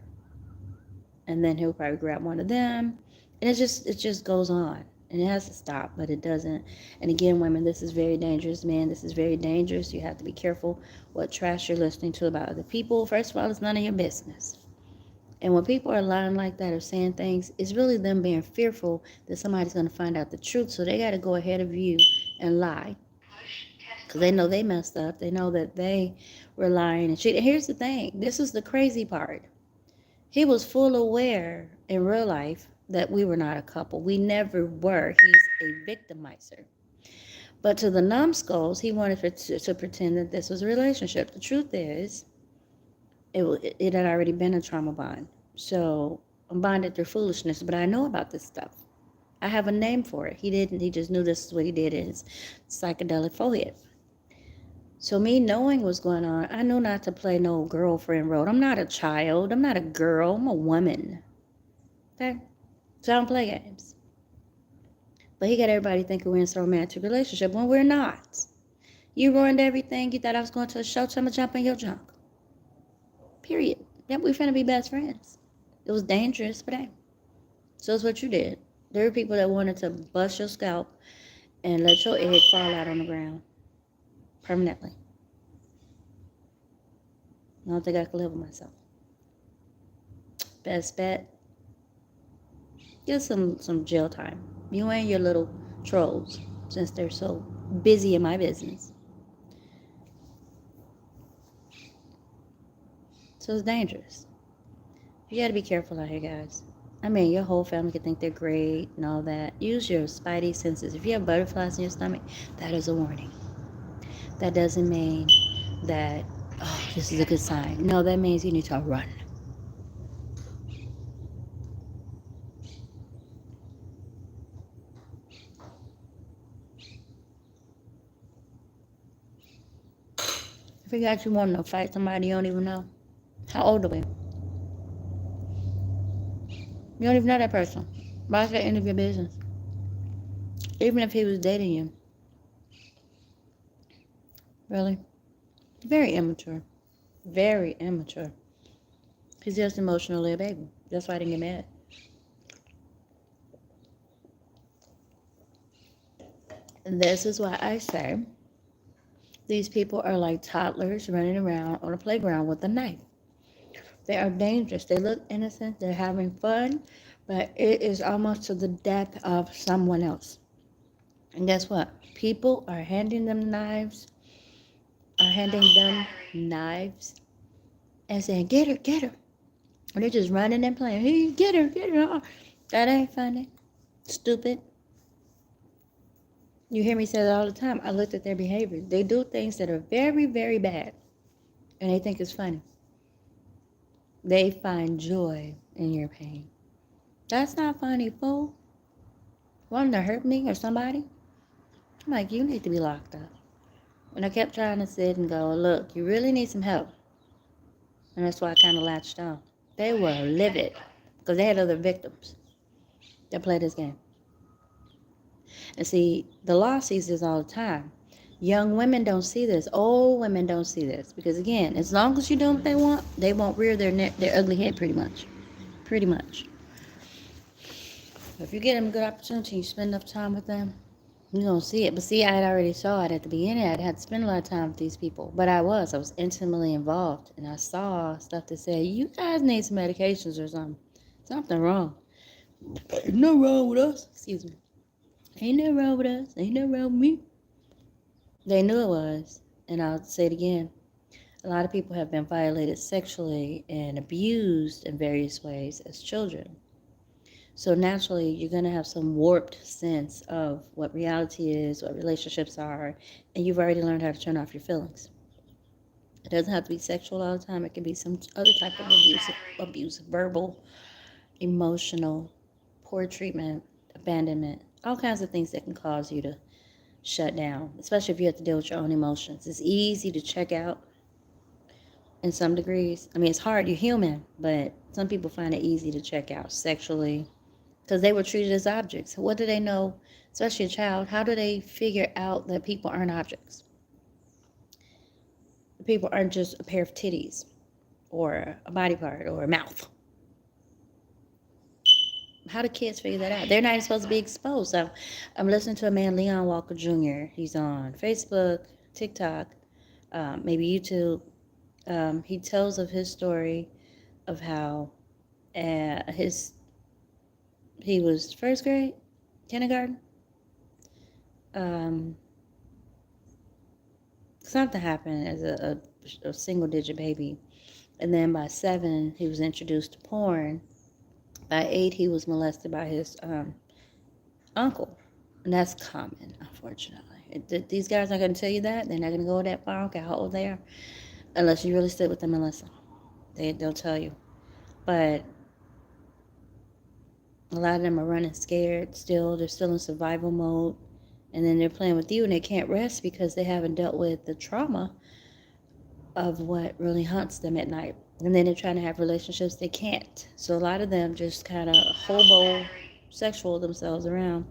And then he'll probably grab one of them. And it just goes on. And it has to stop, but it doesn't. And again, women, this is very dangerous. Men, this is very dangerous. You have to be careful what trash you're listening to about other people. First of all, it's none of your business. And when people are lying like that or saying things, it's really them being fearful that somebody's going to find out the truth. So they got to go ahead of you and lie. Because they know they messed up. They know that they were lying and cheating. Here's the thing. This is the crazy part. He was full aware in real life that we were not a couple. We never were. He's a victimizer. But to the numbskulls, he wanted to pretend that this was a relationship. The truth is, it had already been a trauma bond. So I'm bonded through foolishness, but I know about this stuff. I have a name for it. He didn't. He just knew this is what he did in his psychedelic foliate. So me knowing what's going on, I knew not to play no girlfriend role. I'm not a child. I'm not a girl. I'm a woman. Okay? So I don't play games. But he got everybody thinking we're in some romantic relationship when we're not. You ruined everything. You thought I was going to a show. So I'm going to jump in your junk. Period. Yep, we're finna be best friends. It was dangerous, but hey. So it's what you did. There were people that wanted to bust your scalp and let your egg fall out on the ground. Permanently. I don't think I could live with myself. Best bet. Get some jail time. You and your little trolls, since they're so busy in my business. So it's dangerous. You gotta be careful out here, guys. I mean, your whole family could think they're great and all that. Use your spidey senses. If you have butterflies in your stomach, that is a warning. That doesn't mean that, oh, this is a good sign. No, that means you need to run. I forgot you wanting to fight somebody you don't even know. How old are we? You don't even know that person. Why is that end of your business? Even if he was dating you. Really? Very immature. Very immature. He's just emotionally a baby. That's why I didn't get mad. And this is why I say these people are like toddlers running around on a playground with a knife. They are dangerous. They look innocent. They're having fun, but it is almost to the death of someone else. And guess what? People are handing them knives, and saying, get her. And they're just running and playing. Hey, get her, get her. That ain't funny. Stupid. You hear me say that all the time. I looked at their behavior. They do things that are very, very bad. And they think it's funny. They find joy in your pain. That's not funny, fool. Wanting to hurt me or somebody? I'm like, you need to be locked up. And I kept trying to sit and go, look, you really need some help. And that's why I kind of latched on. They were livid because they had other victims that played this game. And see, the law sees this all the time. Young women don't see this. Old women don't see this. Because again, as long as you're doing what they won't rear their ugly head pretty much. Pretty much. If you get them a good opportunity, you spend enough time with them, you don't see it. But see, I had already saw it at the beginning. I had to spend a lot of time with these people. But I was intimately involved. And I saw stuff that said, you guys need some medications or something. Something wrong. Ain't no wrong with us. Excuse me. Ain't no wrong with us. Ain't no wrong with me. They knew it was. And I'll say it again. A lot of people have been violated sexually and abused in various ways as children. So naturally, you're going to have some warped sense of what reality is, what relationships are, and you've already learned how to turn off your feelings. It doesn't have to be sexual all the time. It can be some other type of abuse, verbal, emotional, poor treatment, abandonment, all kinds of things that can cause you to shut down, especially if you have to deal with your own emotions. It's easy to check out in some degrees. I mean, it's hard. You're human, but some people find it easy to check out sexually because they were treated as objects. What do they know, especially a child? How do they figure out that people aren't objects? People aren't just a pair of titties or a body part or a mouth. How do kids figure that out? They're not even supposed to be exposed. So I'm listening to a man, Leon Walker Jr. He's on Facebook, TikTok, maybe YouTube. He tells of his story of how he was first grade, kindergarten. Something happened as a single digit baby. And then by 7, he was introduced to porn. By 8, he was molested by his uncle. And that's common, unfortunately. These guys aren't going to tell you that. They're not going to go that far, okay, how old they are, unless you really sit with them and listen. They'll tell you. But a lot of them are running scared still. They're still in survival mode. And then they're playing with you, and they can't rest because they haven't dealt with the trauma of what really haunts them at night. And then they're trying to have relationships they can't. So a lot of them just kind of hobo sexual themselves around.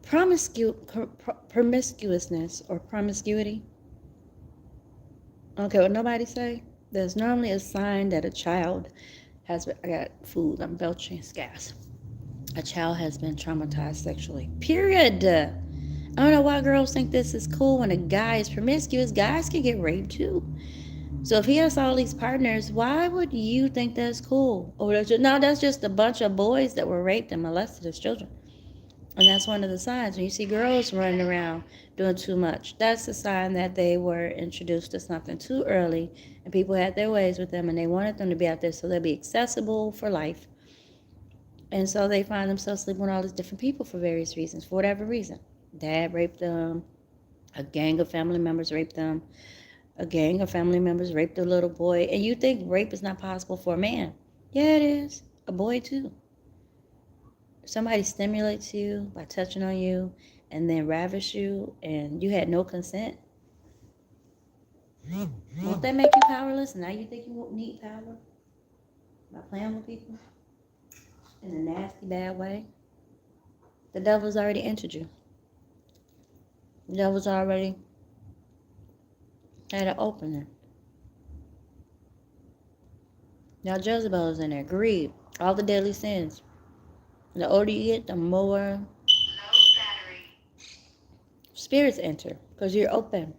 Promiscuousness or promiscuity. Okay, what nobody say? There's normally a sign that a child has been, I got food, I'm belching, it's gas. A child has been traumatized sexually. Period. I don't know why girls think this is cool when a guy is promiscuous. Guys can get raped too. So if he has all these partners, why would you think that's cool? Or that's just a bunch of boys that were raped and molested as children. And that's one of the signs. When you see girls running around doing too much, that's a sign that they were introduced to something too early and people had their ways with them and they wanted them to be out there so they'll be accessible for life. And so they find themselves sleeping with all these different people for various reasons, for whatever reason. Dad raped them. A gang of family members raped them. A gang of family members raped a little boy. And you think rape is not possible for a man. Yeah, it is. A boy, too. Somebody stimulates you by touching on you and then ravish you and you had no consent. Won't that make you powerless? Now you think you won't need power by playing with people in a nasty, bad way? The devil's already entered you. The devil's already had an opening. Now Jezebel is in there. Greed. All the deadly sins. The older you get, the more spirits enter. Because you're open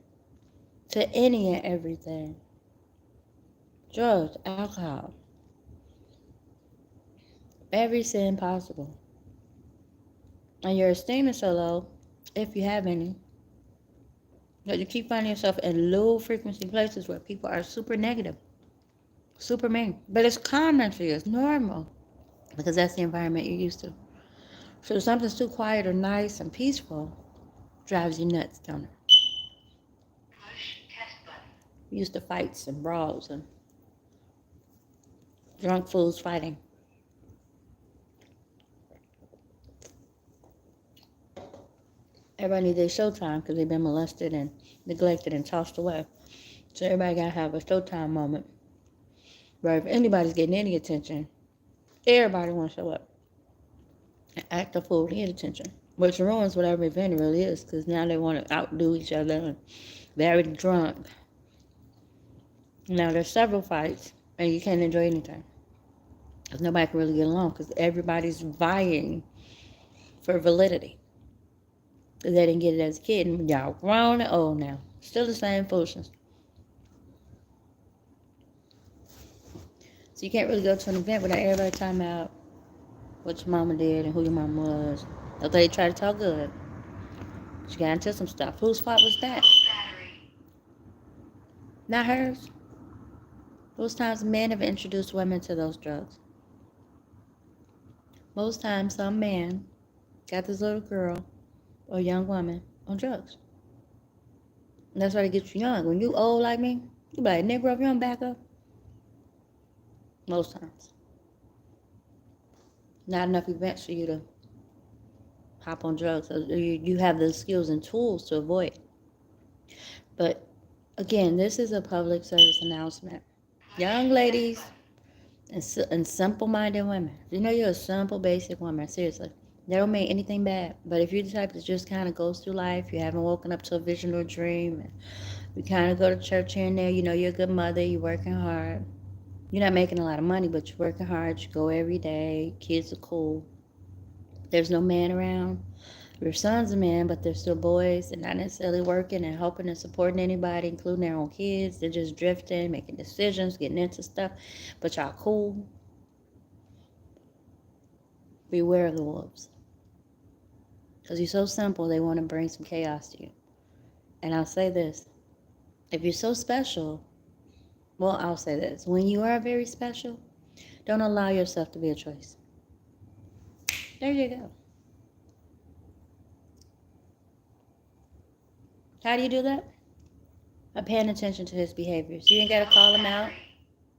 to any and everything. Drugs, alcohol. Every sin possible. And your esteem is so low, if you have any, that you keep finding yourself in low frequency places where people are super negative. Super mean. But it's common for you. It's normal. Because that's the environment you're used to. So if something's too quiet or nice and peaceful, drives you nuts, don't it? You're used to fights and brawls and drunk fools fighting. Everybody needs their showtime because they've been molested and neglected and tossed away. So everybody got to have a showtime moment. But if anybody's getting any attention, everybody wants to show up and act a fool to get attention. Which ruins whatever event it really is because now they want to outdo each other and very drunk. Now there's several fights and you can't enjoy anything. Because nobody can really get along because everybody's vying for validity. Because they didn't get it as a kid and y'all grown and old now. Still the same foolishness. So you can't really go to an event without everybody talking about what your mama did and who your mama was. Although they try to talk good. But you got into some stuff. Whose fault was that? Not hers. Those times men have introduced women to those drugs. Most times, some man got this little girl or young woman on drugs. And that's why they get you young. When you old like me, you be like, Negro, if you don't back up. Most times. Not enough events for you to hop on drugs. So you have the skills and tools to avoid. But again, this is a public service announcement. Young ladies and simple-minded women. You know you're a simple, basic woman. Seriously. They don't mean anything bad. But if you're the type that just kind of goes through life, you haven't woken up to a vision or dream, and you kind of go to church here and there, you know you're a good mother, you're working hard. You're not making a lot of money, but you're working hard. You go every day. Kids are cool. There's no man around. Your sons are men, but they're still boys. They're not necessarily working and helping and supporting anybody, including their own kids. They're just drifting, making decisions, getting into stuff. But y'all cool. Beware of the wolves. Because you're so simple, they want to bring some chaos to you. And I'll say this. If you're so special, well, I'll say this. When you are very special, don't allow yourself to be a choice. There you go. How do you do that? By paying attention to his behaviors. You ain't got to call him out.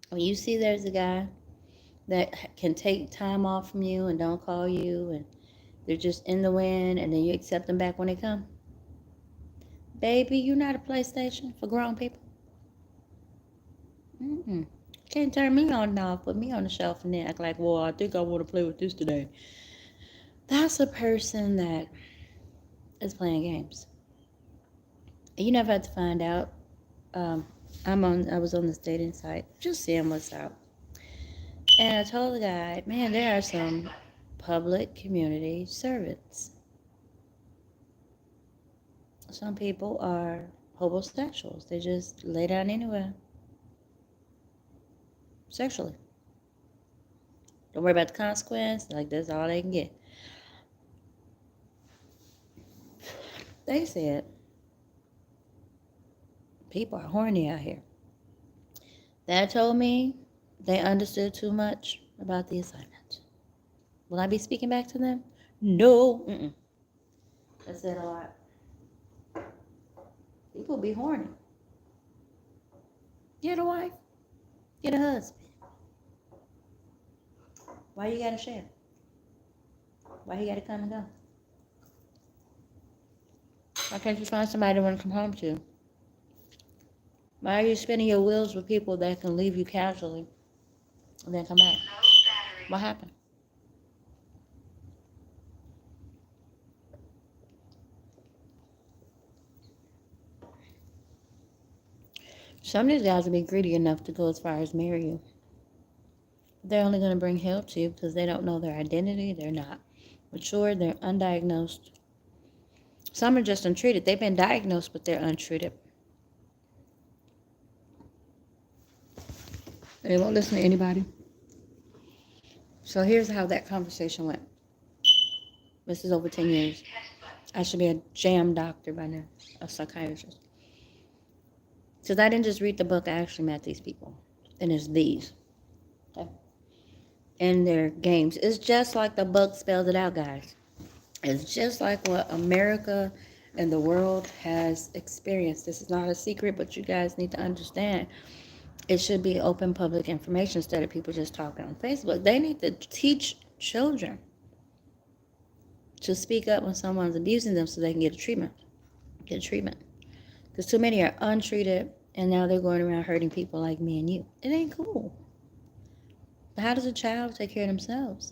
When you see there's a guy that can take time off from you and don't call you, and they're just in the wind, and then you accept them back when they come. Baby, you're not a PlayStation for grown people. Can't turn me on and off, put me on the shelf and then act like, well, I think I want to play with this today. That's a person that is playing games. And you never had to find out. I was on this dating site, just seeing what's out. And I told the guy, man, there are some public community servants. Some people are homosexuals. They just lay down anywhere. Sexually. Don't worry about the consequence. Like, that's all they can get. They said, people are horny out here. That told me they understood too much about the assignment. Will I be speaking back to them? No. I said a lot. People be horny. Get a wife. Get a husband. Why you gotta share? Why you gotta come and go? Why can't you find somebody to want to come home to? Why are you spinning your wheels with people that can leave you casually and then come back? What happened? Some of these guys will be greedy enough to go as far as marry you. They're only going to bring help to you because they don't know their identity. They're not mature. They're undiagnosed. Some are just untreated. They've been diagnosed, but they're untreated. They won't listen to anybody. So here's how that conversation went. This is over 10 years. I should be a jam doctor by now, a psychiatrist. Because I didn't just read the book, I actually met these people. And it's these. Okay? And their games. It's just like the book spells it out, guys. It's just like what America and the world has experienced. This is not a secret, but you guys need to understand. It should be open public information instead of people just talking on Facebook. They need to teach children to speak up when someone's abusing them so they can get treatment. Because too many are untreated, and now they're going around hurting people like me and you. It ain't cool. How does a child take care of themselves?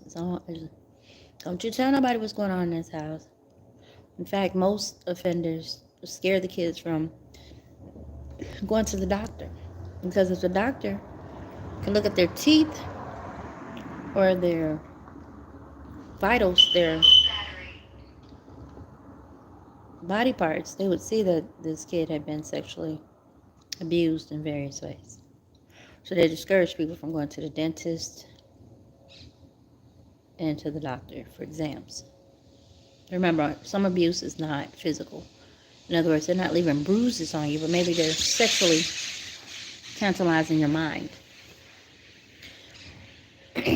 Don't you tell nobody what's going on in this house. In fact, most offenders scare the kids from going to the doctor. Because if the doctor can look at their teeth or their vitals, their body parts, they would see that this kid had been sexually abused in various ways. So they discourage people from going to the dentist and to the doctor for exams. Remember, some abuse is not physical. In other words, they're not leaving bruises on you, but maybe they're sexually tantalizing your mind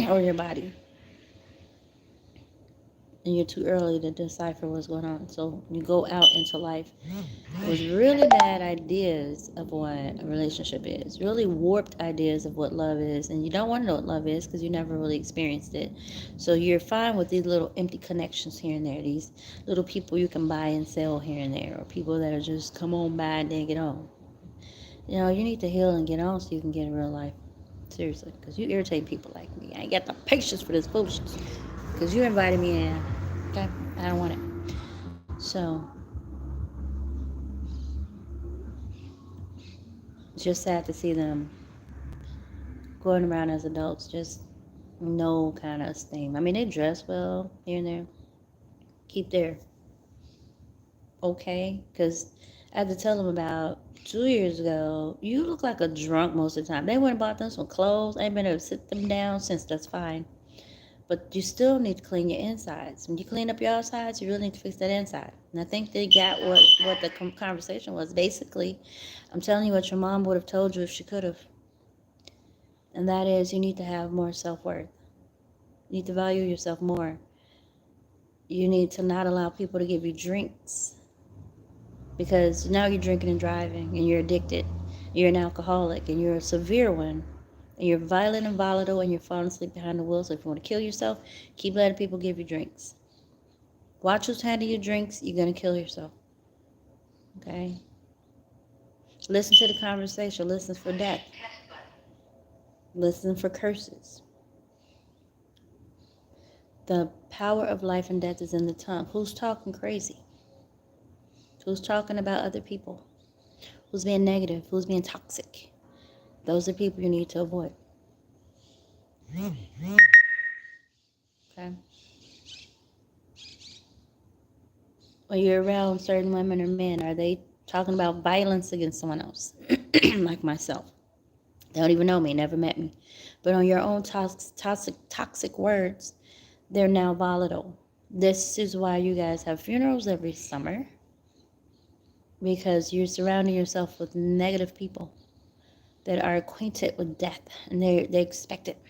or your body. and you're too early to decipher what's going on. So you go out into life with really bad ideas of what a relationship is, really warped ideas of what love is, and you don't want to know what love is because you never really experienced it. So you're fine with these little empty connections here and there, these little people you can buy and sell here and there, or people that are just come on by and then get on. You know, you need to heal and get on so you can get in real life. Seriously, because you irritate people like me. I ain't got the patience for this foolishness. Because you invited me in. Okay? I don't want it. So, it's just sad to see them going around as adults, just no kind of esteem. I mean, they dress well here and there. Keep their okay. Because I had to tell them about 2 years ago, you look like a drunk most of the time. They went and bought them some clothes. I ain't been able to sit them down since. That's fine. But you still need to clean your insides. When you clean up your outsides, you really need to fix that inside. And I think they got what the conversation was. Basically, I'm telling you what your mom would have told you if she could have. And that is, you need to have more self-worth. You need to value yourself more. You need to not allow people to give you drinks. Because now you're drinking and driving, and you're addicted. You're an alcoholic, and you're a severe one. And you're violent and volatile, and you're falling asleep behind the wheel. So if you want to kill yourself, keep letting people give you drinks. Watch who's handing you drinks. You're going to kill yourself. Okay? Listen to the conversation. Listen for death. Listen for curses. The power of life and death is in the tongue. Who's talking crazy? Who's talking about other people? Who's being negative? Who's being toxic? Those are people you need to avoid. Okay? When you're around certain women or men, are they talking about violence against someone else? Like myself. They don't even know me, never met me. But on your own toxic words, they're now volatile. This is why you guys have funerals every summer. Because you're surrounding yourself with negative people that are acquainted with death. And they expect it.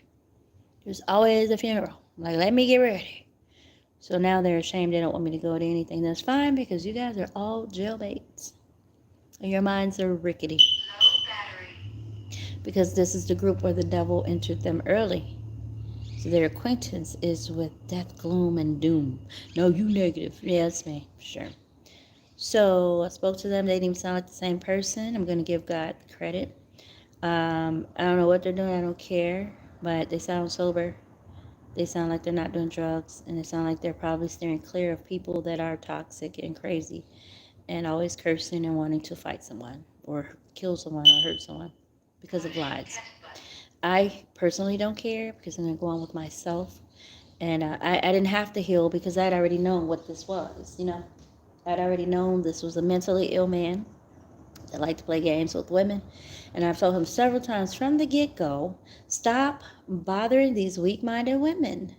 There's always a funeral. Like, let me get ready. So now they're ashamed. They don't want me to go to anything. That's fine because you guys are all jailbaits. And your minds are rickety. Because this is the group where the devil entered them early. So their acquaintance is with death, gloom, and doom. No, you negative. Yeah, it's me. Sure. So I spoke to them. They didn't even sound like the same person. I'm going to give God credit. I don't know what they're doing. I don't care. But they sound sober. They sound like they're not doing drugs. And they sound like they're probably steering clear of people that are toxic and crazy. And always cursing and wanting to fight someone. Or kill someone or hurt someone. Because of lies. I personally don't care because I'm going to go on with myself. And I didn't have to heal because I'd already known what this was, you know. I'd already known this was a mentally ill man that liked to play games with women. And I've told him several times from the get-go, stop bothering these weak-minded women.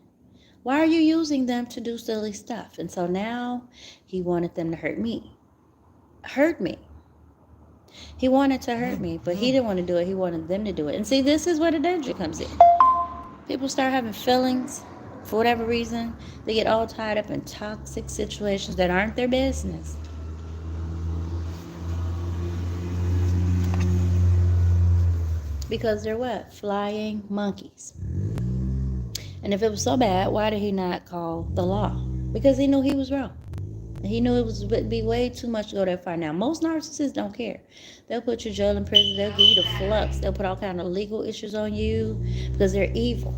Why are you using them to do silly stuff? And so now he wanted them to hurt me. Hurt me. He wanted to hurt me, but he didn't want to do it. He wanted them to do it. And see, this is where the danger comes in. People start having feelings for whatever reason. They get all tied up in toxic situations that aren't their business. Because they're what? Flying monkeys. And if it was so bad, why did he not call the law? Because he knew he was wrong. He knew it would be way too much to go that far. Now, most narcissists don't care. They'll put you in jail and prison. They'll give you the flux. They'll put all kind of legal issues on you because they're evil.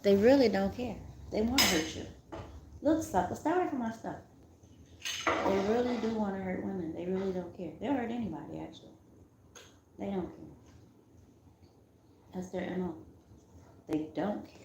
They really don't care. They want to hurt you. Look, stop away from my stuff. They really do want to hurt women. They really don't care. They'll hurt anybody, actually. They don't care. That's their MO. They don't care.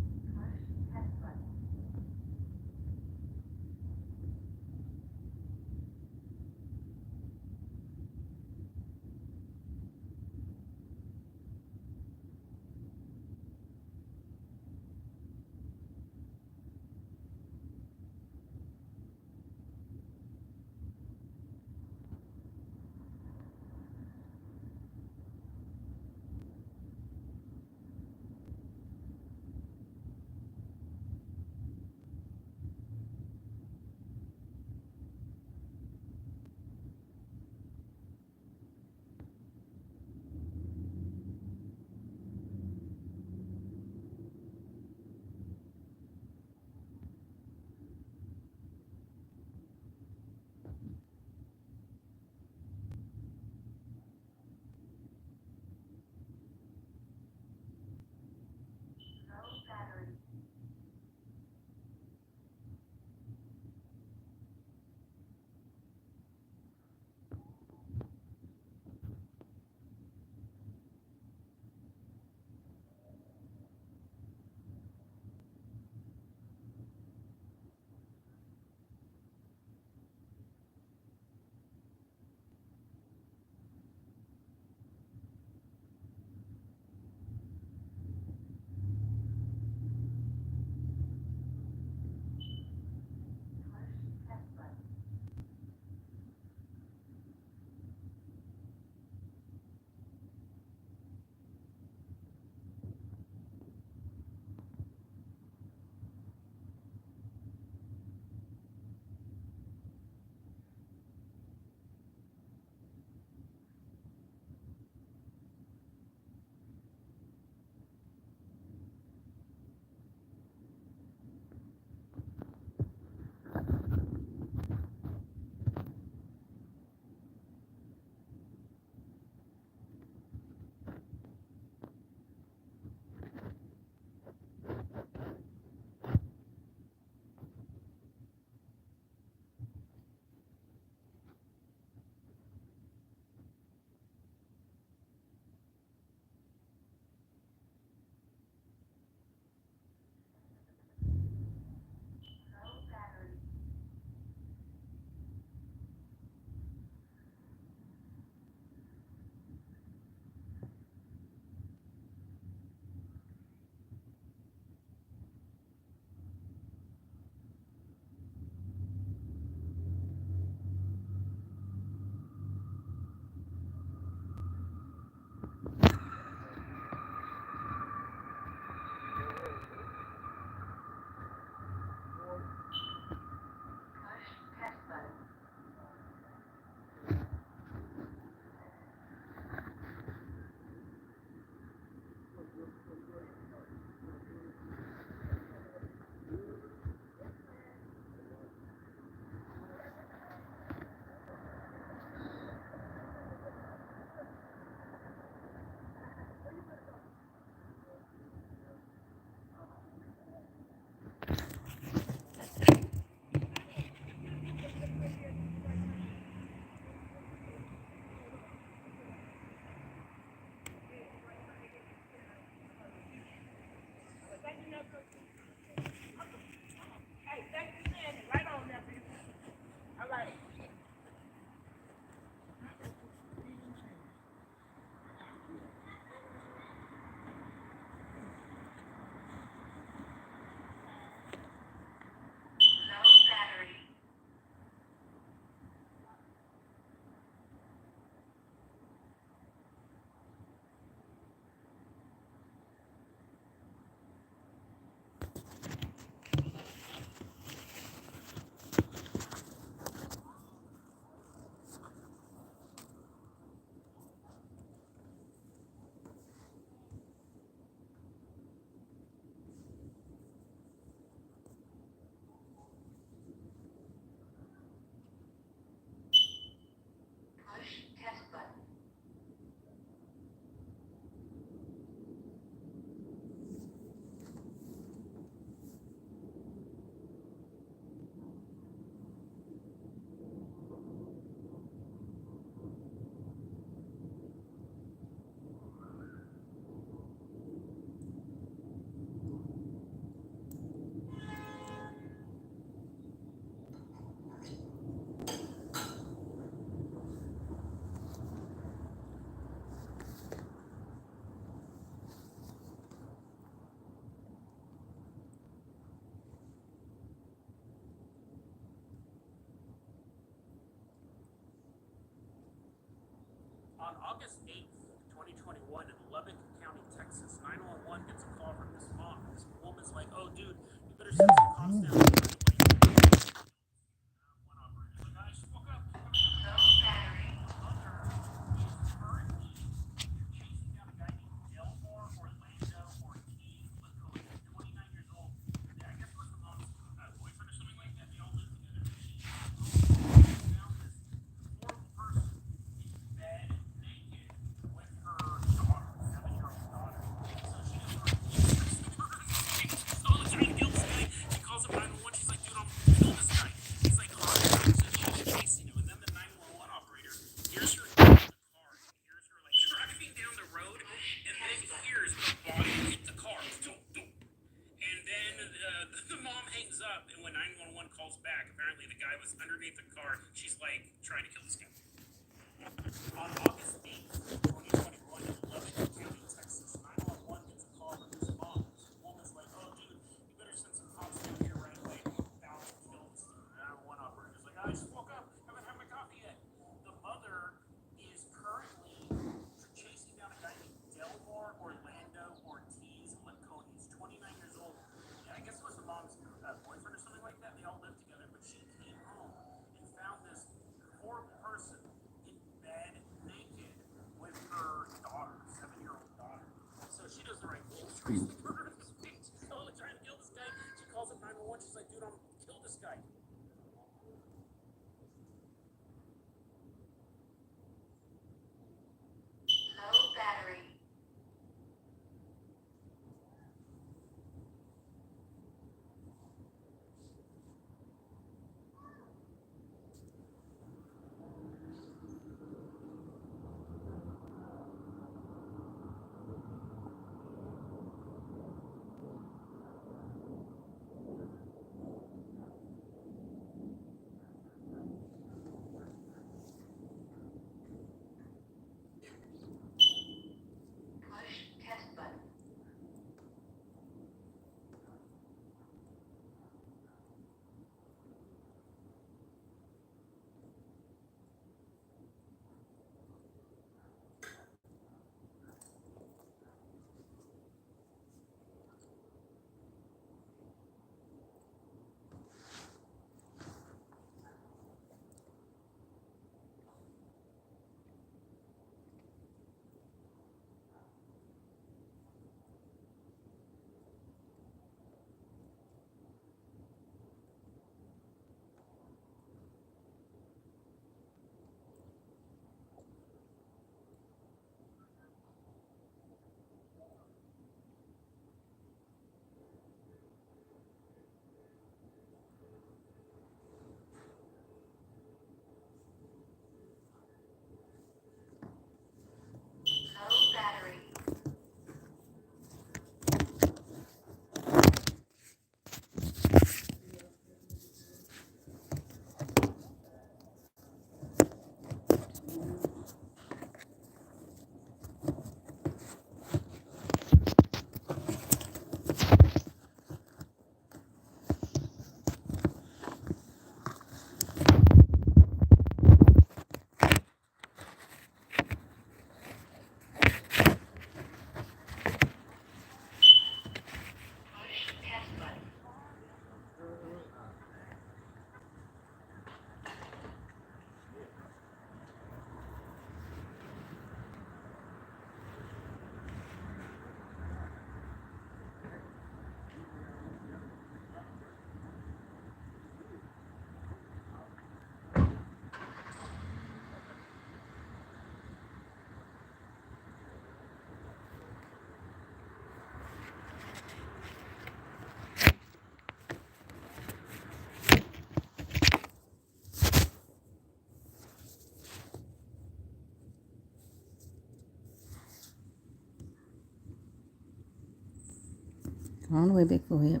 On the way back for it.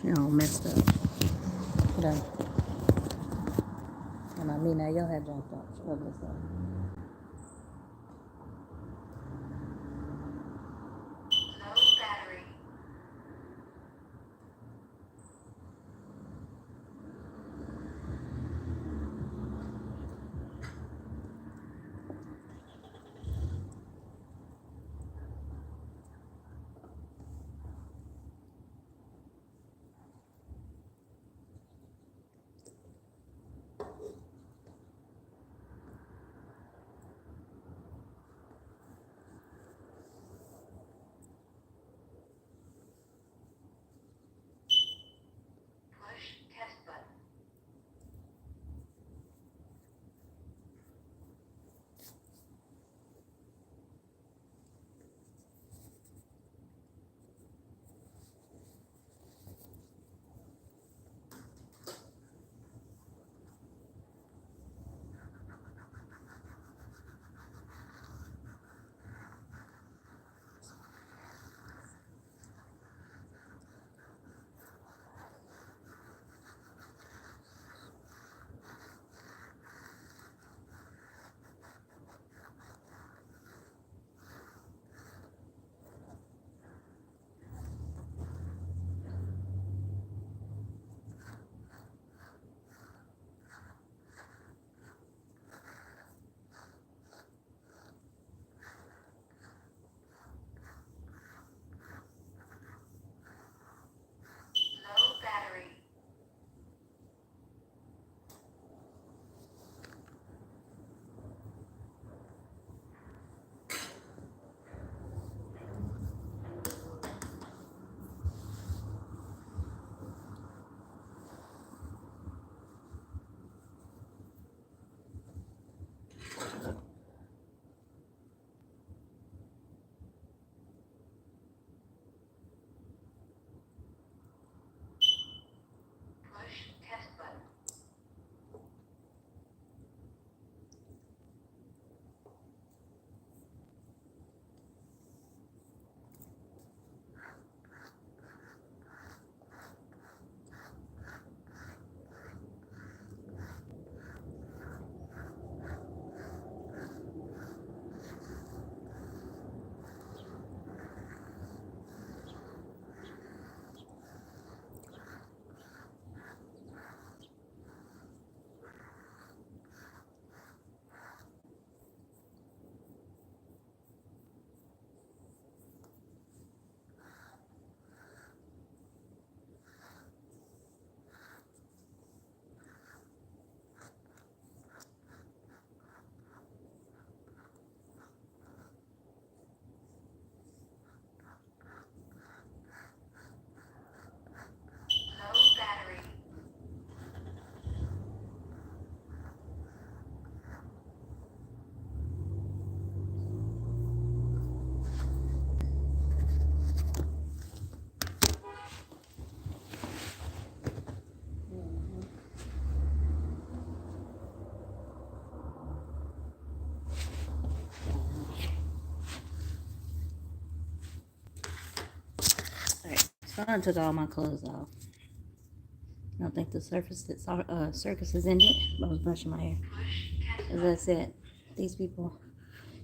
You're all messed up. Done. And I mean, now y'all have jumped up. Ugly stuff. So I took all my clothes off. I don't think the circus is ended, but I was brushing my hair. As I said, these people,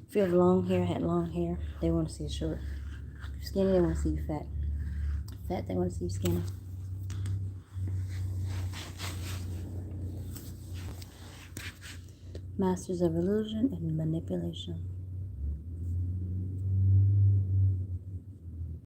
if you have long hair, had long hair, they want to see you short. If you're skinny, they want to see you fat. Fat, they want to see you skinny. Masters of illusion and manipulation.